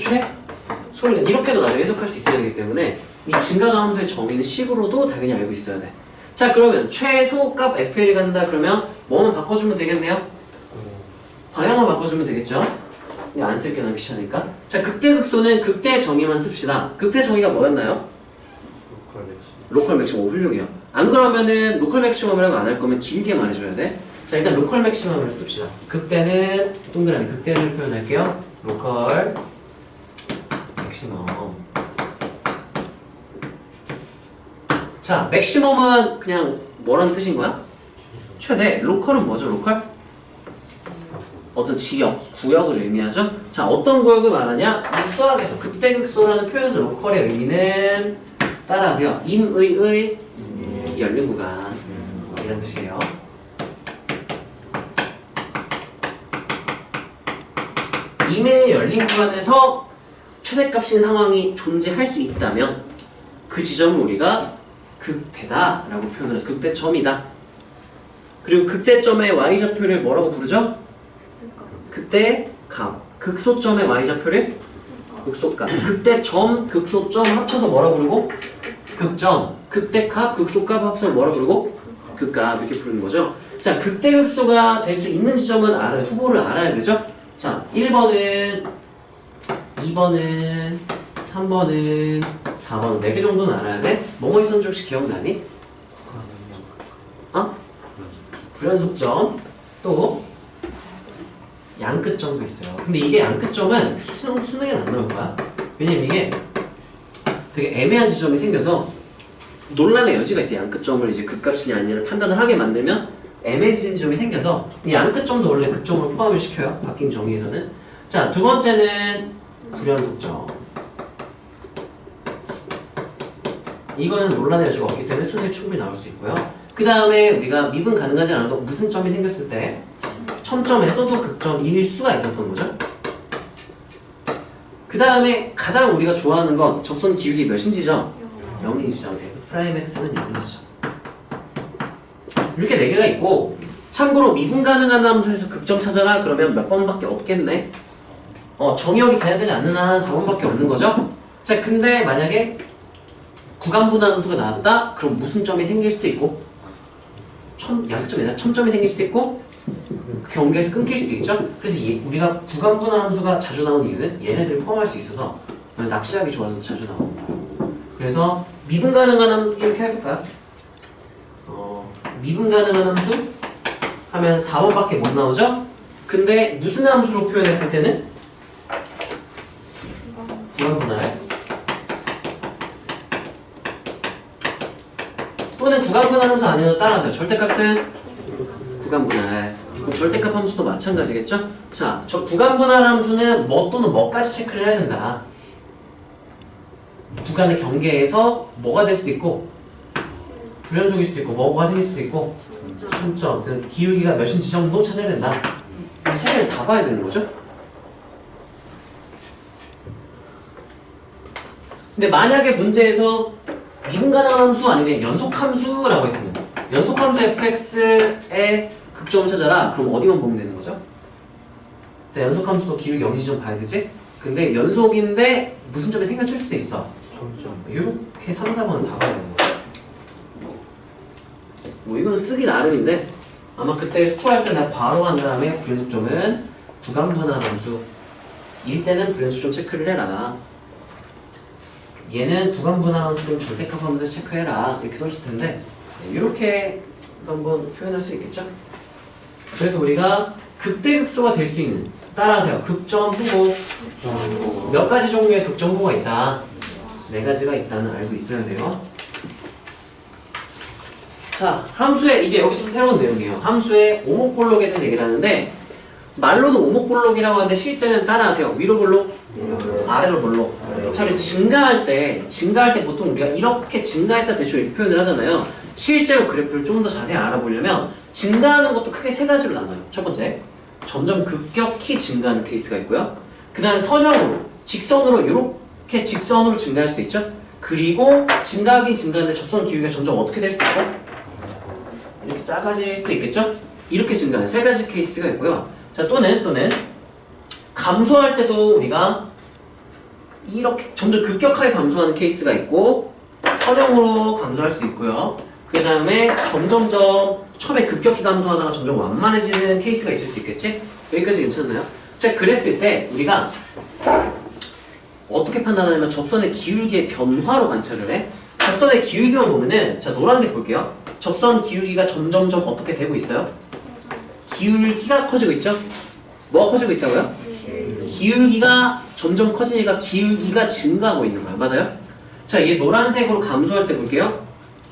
최소를 이렇게도 나중에 해석할 수 있어야 되기 때문에 이 증가함수의 정의는 식으로도 당연히 알고 있어야 돼. 자 그러면 최소값 fl이 간다 그러면 뭐만 바꿔주면 되겠네요? 방향만 바꿔주면 되겠죠? 그냥 안 쓸게 난 귀찮으니까. 자 극대극소는 극대 정의만 씁시다. 극대 정의가 뭐였나요? 로컬 맥시멈. 훌륭해요. 안 그러면은 로컬 맥시멈이라고 안 할 거면 길게 말해줘야 돼. 자 일단 로컬 맥시멈을 씁시다. 극대는 동그라미 극대를 표현할게요. 로컬 맥시멈. 자 맥시멈은 그냥 뭐라는 뜻인 거야? 최대. 로컬은 뭐죠? 로컬? 어떤 지역, 구역을 의미하죠? 자 어떤 구역을 말하냐? 이 수학에서 극대극소라는 표현에서 로컬의 의미는 따라하세요. 임의의 열린 구간 이런 뜻이에요. 임의 열린 구간에서 최대값인 상황이 존재할 수 있다면 그 지점을 우리가 극대다 라고 표현을 해서 극대점이다. 그리고 극대점의 y좌표를 뭐라고 부르죠? 극대값. 극소점의 y좌표를 극소값. 극대점, 극소점 합쳐서 뭐라 부르고? 극점. 극대값, 극소값 합쳐서 뭐라 부르고? 극값. 이렇게 부르는 거죠. 자, 극대극소가 될 수 있는 지점은 후보를 알아야 되죠? 자, 1번은 2번은 3번은 4번 4개 정도는 알아야 돼? 뭐뭐 있었는지 혹시 기억나니? 어? 불연속점 또 양끝점도 있어요. 근데 이게 양끝점은 수능에는 안 나올 거야. 왜냐면 이게 되게 애매한 지점이 생겨서 논란의 여지가 있어요. 양끝점을 이제 극값이냐 아니냐를 판단을 하게 만들면 애매해진 지점이 생겨서 이 양끝점도 원래 극점으로 포함을 시켜요. 바뀐 정의에서는. 자, 두 번째는 불연속점. 이거는 논란의 여지가 없기 때문에 수능에 충분히 나올 수 있고요. 그 다음에 우리가 미분 가능하지 않아도 무슨 점이 생겼을 때 첨점에서도 극점일 수가 있었던 거죠. 그 다음에 가장 우리가 좋아하는 건 접선 기울기 몇인지죠? 0이죠. F'X는 0이죠. 이렇게 4개가 있고 참고로 미분 가능한 함수에서 극점 찾아라 그러면 몇 번밖에 없겠네. 정의역이 제한되지 않는 한 4번밖에 없는 거죠. 자 근데 만약에 구간분 함수가 나왔다? 그럼 무슨 점이 생길 수도 있고 양끝점이 아니라 첨점이 생길 수도 있고 경계에서 끊길 수도 있죠. 그래서 우리가 구간분할 함수가 자주 나오는 이유는 얘네들을 포함할 수 있어서 낚시하기 좋아서 자주 나오는 거예요. 그래서 미분 가능한 함수 이렇게 해볼까요? 미분 가능한 함수 하면 4번밖에 못 나오죠? 근데 무슨 함수로 표현했을 때는 구간분할 또는 구간분할 함수 아니어도 따라하세요. 절대값은 구간분할 그럼 절대값 함수도 마찬가지겠죠? 자, 저 구간분할 함수는 뭐 또는 뭐까지 체크를 해야 된다. 구간의 경계에서 뭐가 될 수도 있고 불연속일 수도 있고 뭐가 생길 수도 있고 점점 그 기울기가 몇인지 정도 찾아야 된다. 이 세 개를 다 봐야 되는 거죠. 근데 만약에 문제에서 미분가능한 함수 아니면 연속함수라고 했으면 연속함수 fx의 극점을 찾아라. 그럼 어디만 보면 되는 거죠? 연속함수도 기울기 0인지 좀 봐야 되지? 근데 연속인데 무슨 점이 생겼을 수도 있어. 이렇게 3, 4번은 다 봐야 되는 거야. 뭐 이건 쓰기 나름인데 아마 그때 스코어할 때 내가 바로 한 다음에 불연속점은 구간분할 함수 일 때는 불연속점 체크를 해라. 얘는 구간분할 함수는 절대값 함수 체크해라. 이렇게 써줄 텐데 이렇게 한번 표현할 수 있겠죠? 그래서 우리가 극대극소가 될 수 있는 따라하세요. 극점 후보 몇 가지 종류의 극점 후보가 있다. 4가지가 있다는 알고 있어야 돼요. 자, 함수의 이제 여기서 새로운 내용이에요. 함수의 오목볼록에 대해서 얘기를 하는데 말로는 오목볼록이라고 하는데 실제는 따라하세요. 위로 볼록, 아래로 볼록. 자, 우리 증가할 때 보통 우리가 이렇게 증가했다 대충 이렇게 표현을 하잖아요. 실제로 그래프를 좀 더 자세히 알아보려면 증가하는 것도 크게 3가지로 나눠요. 첫 번째, 점점 급격히 증가하는 케이스가 있고요. 그 다음에 선형으로, 직선으로 이렇게 직선으로 증가할 수도 있죠. 그리고 증가하긴 증가하는데 접선 기울기가 점점 어떻게 될 수도 있고 이렇게 작아질 수도 있겠죠. 이렇게 증가하는 3가지 케이스가 있고요. 자, 또는 감소할 때도 우리가 이렇게 점점 급격하게 감소하는 케이스가 있고 선형으로 감소할 수도 있고요. 그 다음에 점점점 처음에 급격히 감소하다가 점점 완만해지는 케이스가 있을 수 있겠지? 여기까지 괜찮나요? 자, 그랬을 때 우리가 어떻게 판단하냐면 접선의 기울기의 변화로 관찰을 해. 접선의 기울기만 보면은 자, 노란색 볼게요. 접선 기울기가 점점점 어떻게 되고 있어요? 기울기가 커지고 있죠? 뭐가 커지고 있다고요? 기울기가 점점 커지니까 기울기가 증가하고 있는 거예요. 맞아요? 자, 이게 노란색으로 감소할 때 볼게요.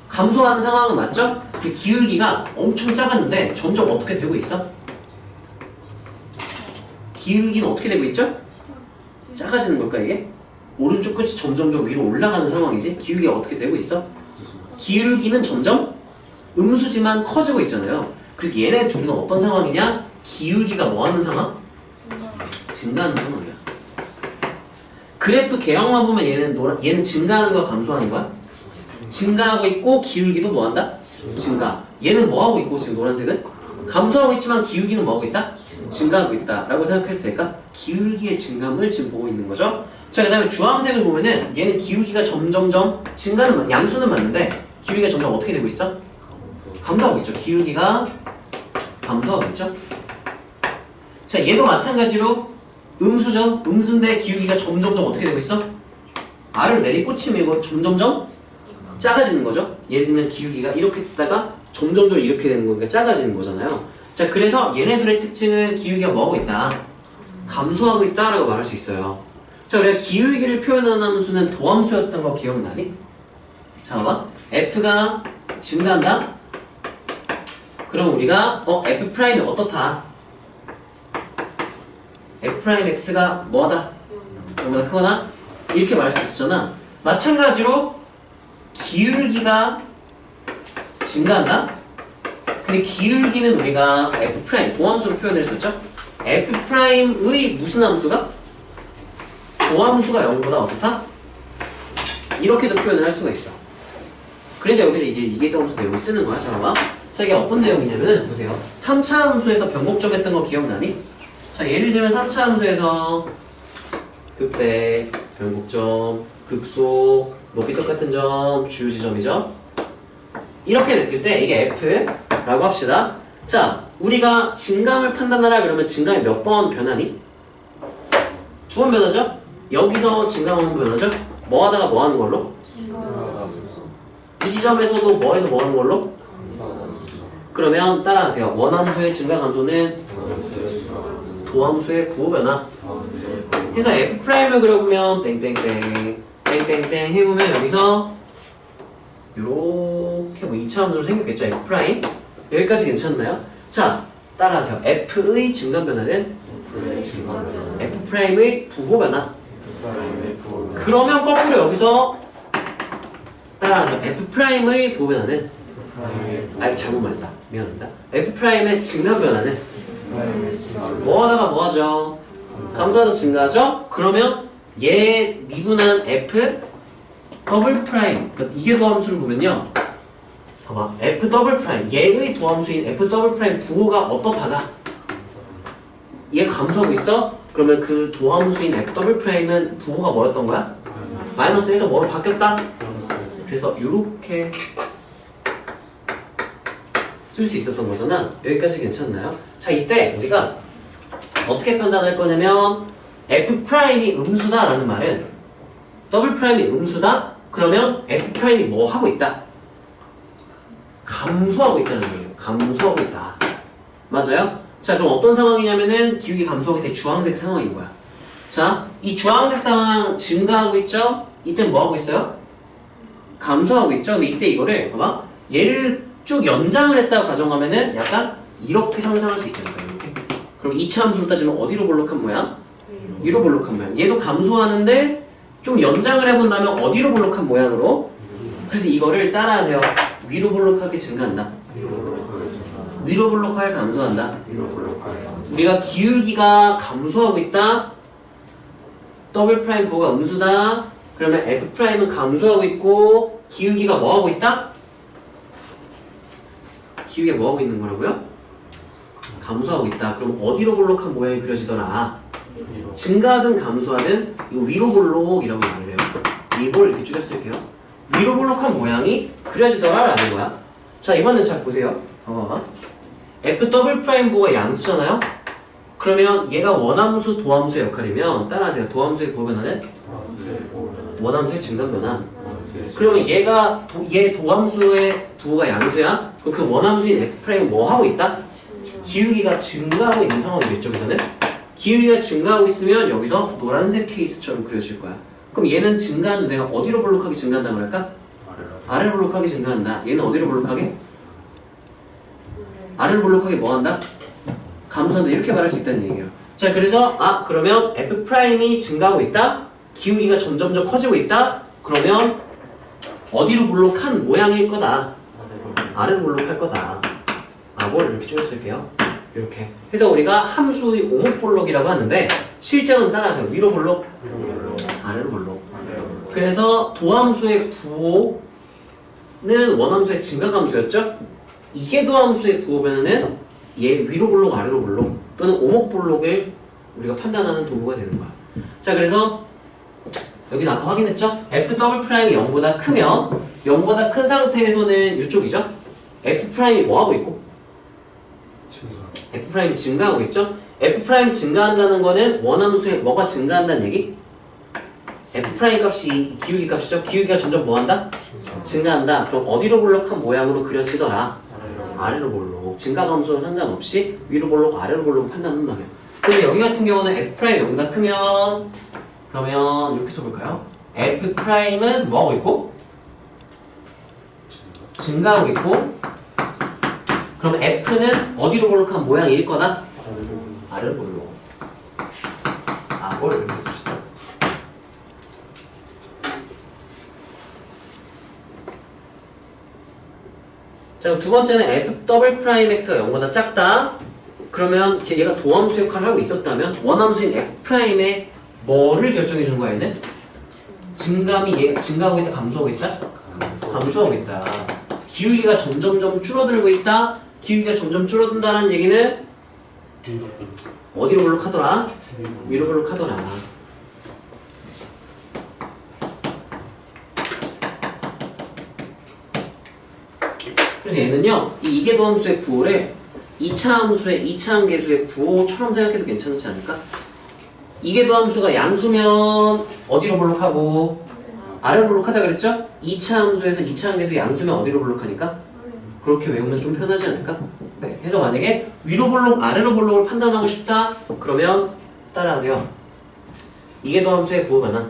감소하는 상황은 맞죠? 그 기울기가 엄청 작았는데 점점 어떻게 되고 있어? 기울기는 어떻게 되고 있죠? 작아지는 걸까 이게? 오른쪽 끝이 점점점 위로 올라가는 상황이지? 기울기가 어떻게 되고 있어? 기울기는 점점 음수지만 커지고 있잖아요. 그래서 얘네 둘은 어떤 상황이냐? 기울기가 뭐하는 상황? 증가하는 상황이야. 그래프 개형만 보면 얘는 증가하는 거야 감소하는 거야? 증가하고 있고 기울기도 뭐한다? 증가. 얘는 뭐하고 있고 지금 노란색은? 감소하고 있지만 기울기는 뭐하고 있다? 증가하고 있다 라고 생각해도 될까? 기울기의 증감을 지금 보고 있는 거죠. 자, 그 다음에 주황색을 보면은 얘는 기울기가 점점점 증가는 양수는 맞는데 기울기가 점점 어떻게 되고 있어? 감소하고 있죠. 기울기가 감소하고 있죠. 자, 얘도 마찬가지로 음수죠. 음수인데 기울기가 점점점 어떻게 되고 있어? 아래로 내리꽂히면 점점점 작아지는 거죠. 예를 들면 기울기가 이렇게 있다가 점점점 이렇게 되는 거니까 작아지는 거잖아요. 자, 그래서 얘네들의 특징은 기울기가 뭐하고 있다? 감소하고 있다라고 말할 수 있어요. 자, 우리가 기울기를 표현하는 함수는 도함수였던 거 기억나니? 자, 봐봐. F가 증가한다? 그럼 우리가 F'이 어떻다? F'X가 뭐하다? 얼마나 크거나? 이렇게 말할 수 있었잖아. 마찬가지로 기울기가 증가한다? 근데 기울기는 우리가 F' 도함수로 표현을 했었죠? F'의 무슨 함수가? 도함수가 0보다 어떻다? 이렇게도 표현을 할 수가 있어. 그래서 여기서 이제 이계도함수 내용을 쓰는 거야. 잠깐만. 자, 이게 어떤 내용이냐면은 보세요. 3차 함수에서 변곡점 했던 거 기억나니? 자, 예를 들면 3차 함수에서 극대, 변곡점, 극소, 높이 똑같은 점, 주요 지점이죠. 이렇게 됐을 때 이게 F라고 합시다. 자, 우리가 증감을 판단하라 그러면 증감이 몇 번 변하니? 2번 변하죠? 여기서 증감하면 변하죠? 뭐 하다가 뭐 하는 걸로? 이 지점에서도 뭐해서 뭐 하는 걸로? 그러면 따라하세요. 원함수의 증가 감소는 도함수의 부호 변화. 해서 F'을 그려보면 땡땡땡 땡땡땡 해보면 여기서 요렇게 뭐 2차 함수로 생겼겠죠. F'. 여기까지 괜찮나요? 자, 따라하세요. F의 증간 변화는 F'의 부호 변화. 그러면 거꾸로 여기서 따라서 F'의 부호 변화는 잘못 말했다. 미안합니다. F'의 증간 변화는 뭐 하다가 뭐 하죠? 감소하다 증가하죠? 그러면 얘 미분한 F 더블 프라임, 그러니까 이게 도함수를 보면요, 봐봐, F 더블 프라임, 얘의 도함수인 F 더블 프라임 부호가 어떻다가 얘가 감소하고 있어? 그러면 그 도함수인 F 더블 프라임은 부호가 뭐였던 거야? 마이너스에서 뭐로 바뀌었다? 그래서 이렇게 쓸 수 있었던 거잖아. 여기까지 괜찮나요? 자, 이때 우리가 어떻게 판단할 거냐면 F 프라임이 음수다 라는 말은 더블 프라임이 음수다? 그러면 F 프라임이 뭐 하고 있다? 감소하고 있다는 얘기예요. 감소하고 있다. 맞아요? 자, 그럼 어떤 상황이냐면은 기울기 감소하게 될 주황색 상황인 거야. 자, 이 주황색 상황 증가하고 있죠? 이때 뭐 하고 있어요? 감소하고 있죠? 근데 이때 이거를 봐봐. 얘를 쭉 연장을 했다고 가정하면은 약간 이렇게 상상할 수 있잖아요. 이렇게. 그럼 2차 함수로 따지면 어디로 볼록한 모양? 위로 볼록한 모양. 얘도 감소하는데 좀 연장을 해본다면 어디로 볼록한 모양으로? 그래서 이거를 따라하세요. 위로 볼록하게 증가한다. 위로 볼록하게 감소한다. 우리가 기울기가 감소하고 있다. 더블 프라임 부호가 음수다. 그러면 F 프라임은 감소하고 있고 기울기가 뭐하고 있다? 기울기가 뭐하고 있는 거라고요? 감소하고 있다. 그럼 어디로 볼록한 모양이 그려지더라? 증가하든 감소하든 이거 위로 볼록이라고 말을 해요. 이걸 이렇게 줄였을게요. 위로 볼록한 모양이 그려지더라 라는 거야. 자, 이번엔 잘 보세요. F 더블 프라임 부호가 양수잖아요? 그러면 얘가 원함수, 도함수의 역할이면 따라하세요. 도함수의 부호 변화는? 원함수의 증간 변화. 그러면 얘 도함수의 부호가 양수야? 그럼 그 원함수인 F 프라임은 뭐 하고 있다? 기울기가 증가하고 있는 상황이겠죠, 여기서는? 기울기가 증가하고 있으면 여기서 노란색 케이스처럼 그려질 거야. 그럼 얘는 증가하는데 내가 어디로 볼록하게 증가한다고 할까? 아래로 볼록하게 증가한다. 얘는 어디로 볼록하게? 아래로 볼록하게 뭐 한다? 감소한다. 이렇게 말할 수 있다는 얘기예요. 자, 그래서 그러면 F 프라임이 증가하고 있다. 기울기가 점점점 커지고 있다. 그러면 어디로 볼록한 모양일 거다. 아래로 볼록할 거다. 뭘 이렇게 줄였을게요. 이렇게. 그래서 우리가 함수의 오목볼록이라고 하는데 실제로는 따라서 위로 볼록, 아래로 볼록. 그래서 도함수의 부호는 원함수의 증가감수였죠? 이게 도함수의 부호 변화는 얘 위로 볼록, 아래로 볼록 또는 오목볼록을 우리가 판단하는 도구가 되는 거야. 자, 그래서 여기는 아까 확인했죠? F 더블 프라임이 0보다 크면 0보다 큰 상태에서는 이쪽이죠? F 프라임이 뭐 하고 있고? F 프라임이 증가하고 있죠? F 프라임 증가한다는 거는 원함수에 뭐가 증가한다는 얘기? F 프라임 값이 기울기 값이죠? 기울기가 점점 뭐 한다? 증가한다. 그럼 어디로 볼록한 모양으로 그려지더라? 아래로 볼록. 증가 감소와 상관없이 위로 볼록, 아래로 볼록 판단한다면. 근데 여기 같은 경우는 F 프라임 0보다 크면 그러면 이렇게 써볼까요? F 프라임은 뭐 하고 있고? 증가하고 있고. 그럼 F는 어디로 볼록한 모양일 거다? 아래로 볼록. 뭘 이렇게 씁시다. 자, 두 번째는 F 더블 프라임 X가 0보다 작다. 그러면 얘가 도함수 역할을 하고 있었다면 원함수인 F 프라임의 뭐를 결정해 주는 거야, 얘는? 증감이 증가하고 있다, 감소하고 있다? 감소하고 있다. 기울기가 점점점 줄어들고 있다. 기울기가 점점 줄어든다는 얘기는 어디로 볼록하더라? 위로 볼록하더라. 그래서 얘는요, 이 이계도함수의 부호를 2차 함수의 2차 함계수의 부호처럼 생각해도 괜찮지 않을까? 이계도함수가 양수면 어디로 볼록하고 아래로 볼록하다 그랬죠? 2차 함수에서 2차 함계수 양수면 어디로 볼록하니까? 그렇게 외우면 좀 편하지 않을까? 네. 그래서 만약에 위로 볼록, 아래로 볼록을 판단하고 싶다? 그러면 따라하세요. 이계도함수의 부호 변화.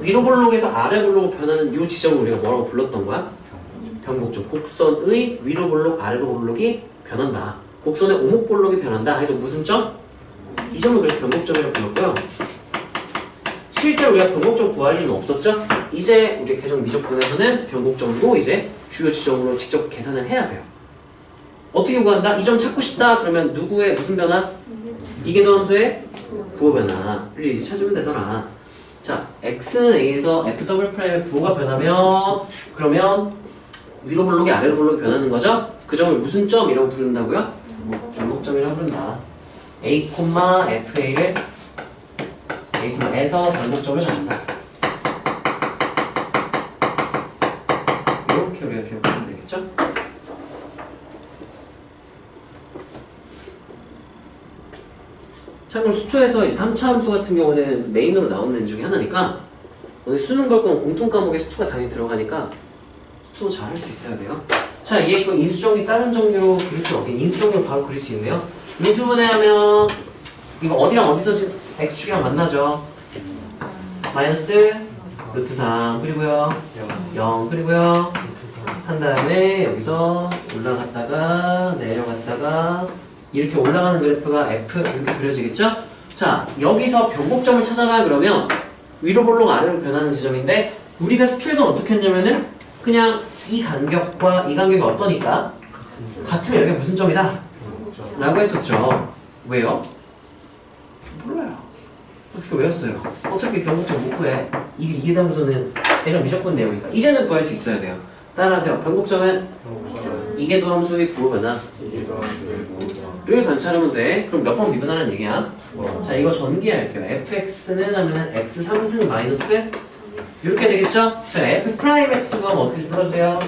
위로 볼록에서 아래 볼록으로 변하는 이 지점을 우리가 뭐라고 불렀던 거야? 변곡점. 곡선의 위로 볼록, 아래로 볼록이 변한다. 곡선의 오목볼록이 변한다 해서 무슨 점? 이 점을 그래서 변곡점이라고 불렀고요. 실제로 우리가 변곡점 구할 일은 없었죠? 이제 우리 계정 미적분에서는 변곡점도 이제 주요 지점으로 직접 계산을 해야 돼요. 어떻게 구한다? 이 점 찾고 싶다 그러면 누구의 무슨 변화? 이계도 함수의 부호 변화를 이제 찾으면 되더라. 자, x는 a에서 f 더블 프라임의 부호가 변하면 그러면 위로 볼록이 아래로 볼록이 변하는 거죠? 그 점을 무슨 점이라고 부른다고요? 변곡점이라고 부른다. a, fa를 a에서 변곡점을 잡는다. 이렇게 우리가 기억하면 되겠죠? 참고로 수투에서 이 3차 함수 같은 경우는 메인으로 나오는 애 중에 하나니까 오늘 수능 걸 거면 공통 과목에 수투가 당연히 들어가니까 수투도 잘 할 수 있어야 돼요. 자, 얘 이거 인수정리 다른 정리로 그릴 수 없게 인수정리로 바로 그릴 수 있네요. 인수분해하면 이거 어디랑 어디 써진 x축이랑 만나죠. 마이너스 루트 3 그리고요 0 그리고요 한 다음에 여기서 올라갔다가 내려갔다가 이렇게 올라가는 그래프가 F 이렇게 그려지겠죠? 자, 여기서 변곡점을 찾아라 그러면 위로 볼록 아래로 변하는 지점인데 우리가 수투에서 어떻게 했냐면은 그냥 이 간격과 이 간격이 어떠니까 같으면 여기가 무슨 점이다? 라고 했었죠. 왜요? 몰라요. 어떻게 외웠어요? 어차피 변곡점 못 구해. 이게 이계도함수는 대략 미적분 내용이니까 이제는 구할 수 있어야 돼요. 따라하세요. 변곡점은 이계도함수의 부호 변화 를 관찰하면 돼. 그럼 몇 번 미분하는 얘기야? 자, 이거 전기할게요. fx는 하면은 x 3승 마이너스 이렇게 되겠죠? 자, f 프라임 x가 어떻게 불러주세요?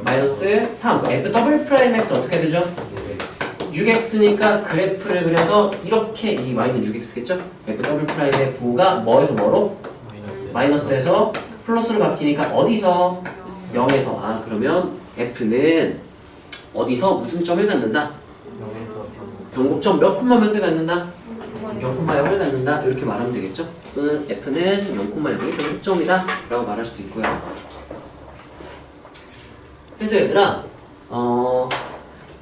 마이너스 3. f 더블 프라임 x 어떻게 되죠? 6x니까 그래프를 그려서 이렇게 이 y는 6x겠죠? f 더블 프라임의 부호가 뭐에서 뭐로? 마이너스에서 플러스로 바뀌니까 어디서? 0에서. 아, 그러면 f는 어디서 무슨 점을 갖는다? 변곡점 몇 콤마 몇을 갖는다? 0,0을 갖는다. 이렇게 말하면 되겠죠? 또는 f는 0,0이 변곡점이다 라고 말할 수도 있고요. 그래서 얘들아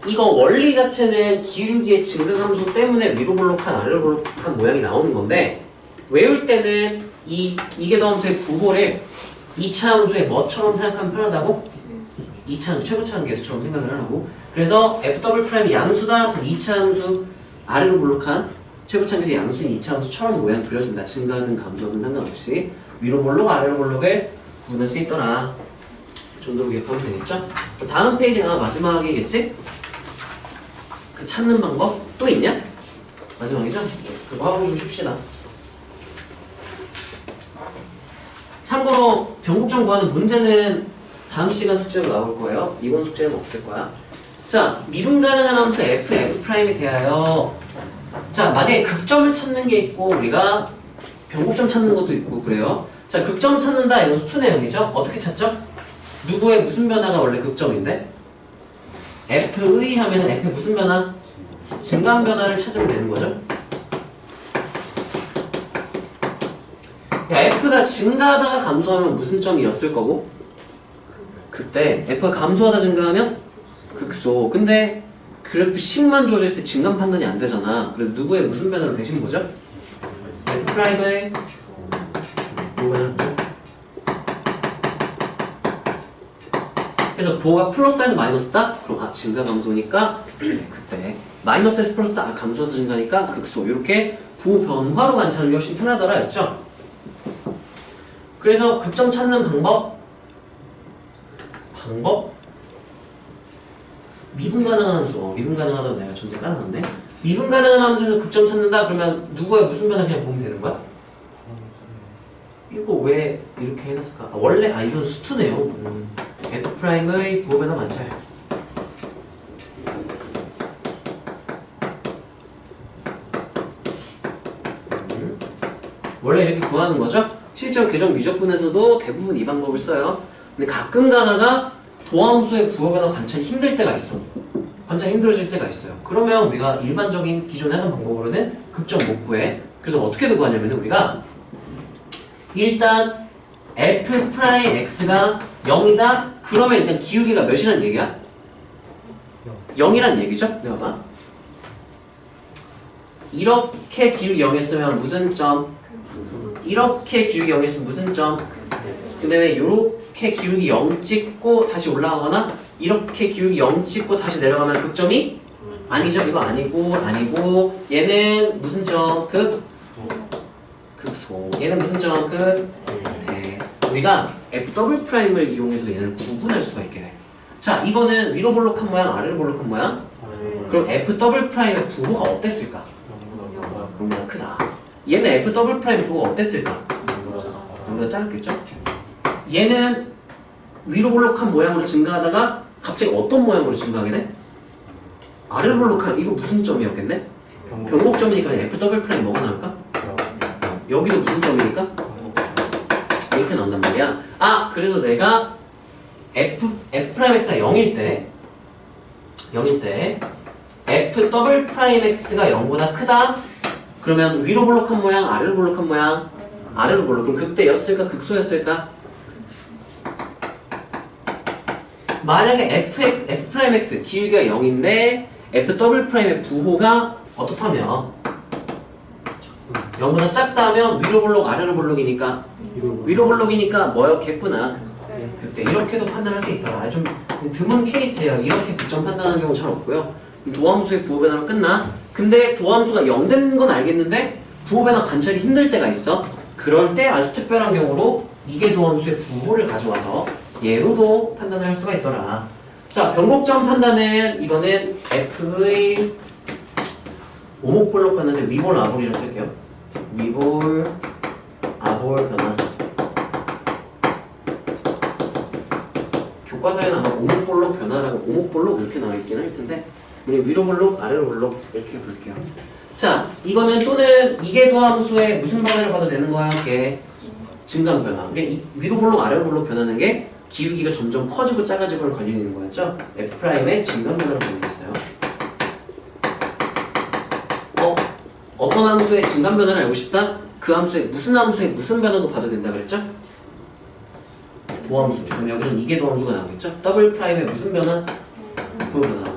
이거 원리 자체는 기울기의 증가함수 때문에 위로 볼록한 아래로 볼록한 모양이 나오는 건데 외울 때는 이 이계도함수의 부호를 2차 함수의 뭐처럼 생각하면 편하다고? 2차 최고차 함수처럼 생각을 하라고. 그래서 f 더블 프라임이 양수다. 2차 함수 아래로 볼록한 최고차 함수의 양수인 2차 함수처럼 모양이 그려진다. 증가하든 감소하든 상관없이 위로 볼록 아래로 볼록을 구분할 수 있더라. 정도로 기억하면 되겠죠? 다음 페이지가 마지막이겠지? 그 찾는 방법 또 있냐? 마지막이죠? 그거 하고 좀 쉽시다. 참고로 변곡점 구하는 문제는 다음 시간 숙제로 나올 거예요. 이번 숙제는 없을 거야. 자, 미분 가능한 함수 f'이 대하여 자, 만약에 극점을 찾는 게 있고 우리가 변곡점 찾는 것도 있고 그래요. 자, 극점 찾는다 이건 수투 내용이죠. 어떻게 찾죠? 누구의 무슨 변화가 원래 극점인데? f의 하면 f의 무슨 변화? 증가한 변화를 찾으면 되는 거죠. 야, f가 증가하다가 감소하면 무슨 점이었을 거고? 그때 f가 감소하다 증가하면 극소. 근데 그래프 식만 주어져 있을 때 증감 판단이 안 되잖아. 그래서 누구의 무슨 변화를 대신 거죠? f 프라임의 부호는 그래서 부호가 플러스에서 마이너스다? 그럼 증가 감소니까 그때 마이너스에서 플러스다? 감소에서 증가니까 극소. 이렇게 부호 변화로 관찰하는 게 훨씬 편하더라 했죠? 그래서 극점 찾는 방법? 미분 가능한 함수. 미분 가능하다고 내가 전제 깔아놨네. 미분 가능한 함수에서 극점 찾는다? 그러면 누구의 무슨 변화 그냥 보면 되는 거야? 이거 왜 이렇게 해놨을까? 원래 이건 수투네요. f 프라임의 부호 변화 관찰. 원래 이렇게 구하는 거죠? 실제로 계정 미적분에서도 대부분 이 방법을 써요. 근데 가끔 가다가 도함수의 부호 변화 관찰이 힘들 때가 있어. 관찰이 힘들어질 때가 있어요. 그러면 우리가 일반적인 기존에 하는 방법으로는 극점 못 구해. 그래서 어떻게 구하냐면 우리가 일단 f 프라임 x가 0이다? 그러면 일단 기울기가 몇이란 얘기야? 0이란 얘기죠? 내가 봐. 이렇게 기울기 0이었으면 무슨 점? 이렇게 기울기 0이었으면 무슨 점? 그 다음에 이렇게 기울기 0 찍고 다시 올라가거나 이렇게 기울기 0 찍고 다시 내려가면 극점이? 아니죠. 이거 아니고 얘는 무슨 점? 극소. 얘는 무슨 점? 네. 우리가 F 더블 프라임을 이용해서 얘를 구분할 수가 있게 돼. 자, 이거는 위로 볼록한 모양, 아래로 볼록한 모양? 그럼 F 더블 프라임의 부호가 어땠을까? 0보다 크다. 얘는 F 더블 프라임 부호가 어땠을까? 0보다 작았겠죠? 얘는 위로 볼록한 모양으로 증가하다가 갑자기 어떤 모양으로 증가하게 돼? 아래로 볼록한, 이거 무슨 점이었겠네? 변곡점이니까 F 더블 프라임 뭐가 나올까? 여기도 무슨 점이니까? 이렇게 나온단 말이야. 아, 그래서 내가 F'X가 0일 때 F 더블 프라임 X가 0보다 크다? 그러면 위로 볼록한 모양, 아래로 볼록한 모양? 아래로 볼록. 그럼 극대였을까? 극소였을까? 만약에 F'X 기울기가 0인데 F 더블 프라임의 부호가 어떻다면 0보다 작다면 위로 볼록, 아래로 볼록이니까 위로 볼록이니까 뭐였겠구나. 그때 이렇게도 판단할 수 있더라. 좀 드문 케이스예요. 이렇게 극점 판단하는 경우 잘 없고요. 도함수의 부호 변화로 끝나. 근데 도함수가 0 된 건 알겠는데 부호 변화 관찰이 힘들 때가 있어. 그럴 때 아주 특별한 경우로 이계 도함수의 부호를 가져와서 얘로도 판단을 할 수가 있더라. 자, 변곡점 판단은 이거는 F의 오목볼록 변화인데 위볼, 아볼이라고 쓸게요. 위볼, 아볼 변화. 교과서에는 아마 오목볼록 변화라고 오목볼록 이렇게 나와 있긴 할 텐데 우리 위로 볼록, 아래로 볼록 이렇게 볼게요. 자, 이거는 또는 이계도함수의 무슨 변화를 봐도 되는 거야? 이게 증감 변화. 그러니까 위로 볼록, 아래로 볼록 변하는 게 기울기가 점점 커지고 작아지고를 관련이 있는 거였죠? F'의 증감 변화를 관련했어요. 어떤 함수의 증감 변화를 알고 싶다? 그 함수의 무슨 변화도 봐도 된다 그랬죠? 도함수. 그럼 여기는 이계 도함수가 나오겠죠? 더블 프라임의 무슨 변화? 부호 변화.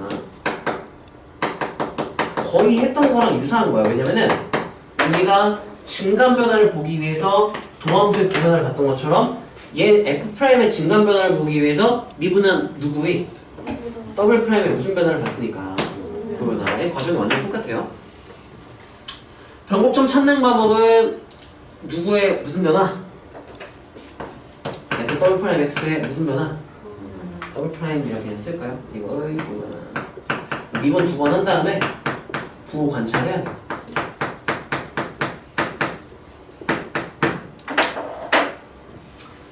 거의 했던 거랑 유사한 거야. 왜냐면은 우리가 증감 변화를 보기 위해서 도함수의 분할을 봤던 것처럼 얘 F'의 증감 변화를 보기 위해서 미분은 누구의? 더블 프라임의 무슨 변화를 봤으니까 그 변화의 과정이 완전 똑같아요. 변곡점 찾는 방법은 누구의 무슨 변화? F 더블 프라임 X의 무슨 변화? 더블 프라임이라고 그냥 쓸까요? 이거의 부호 변화. 미분 2번 한 다음에 부호 관찰해야 돼.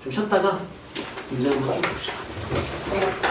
좀 쉬었다가 문제 한번 쭉 봅시다.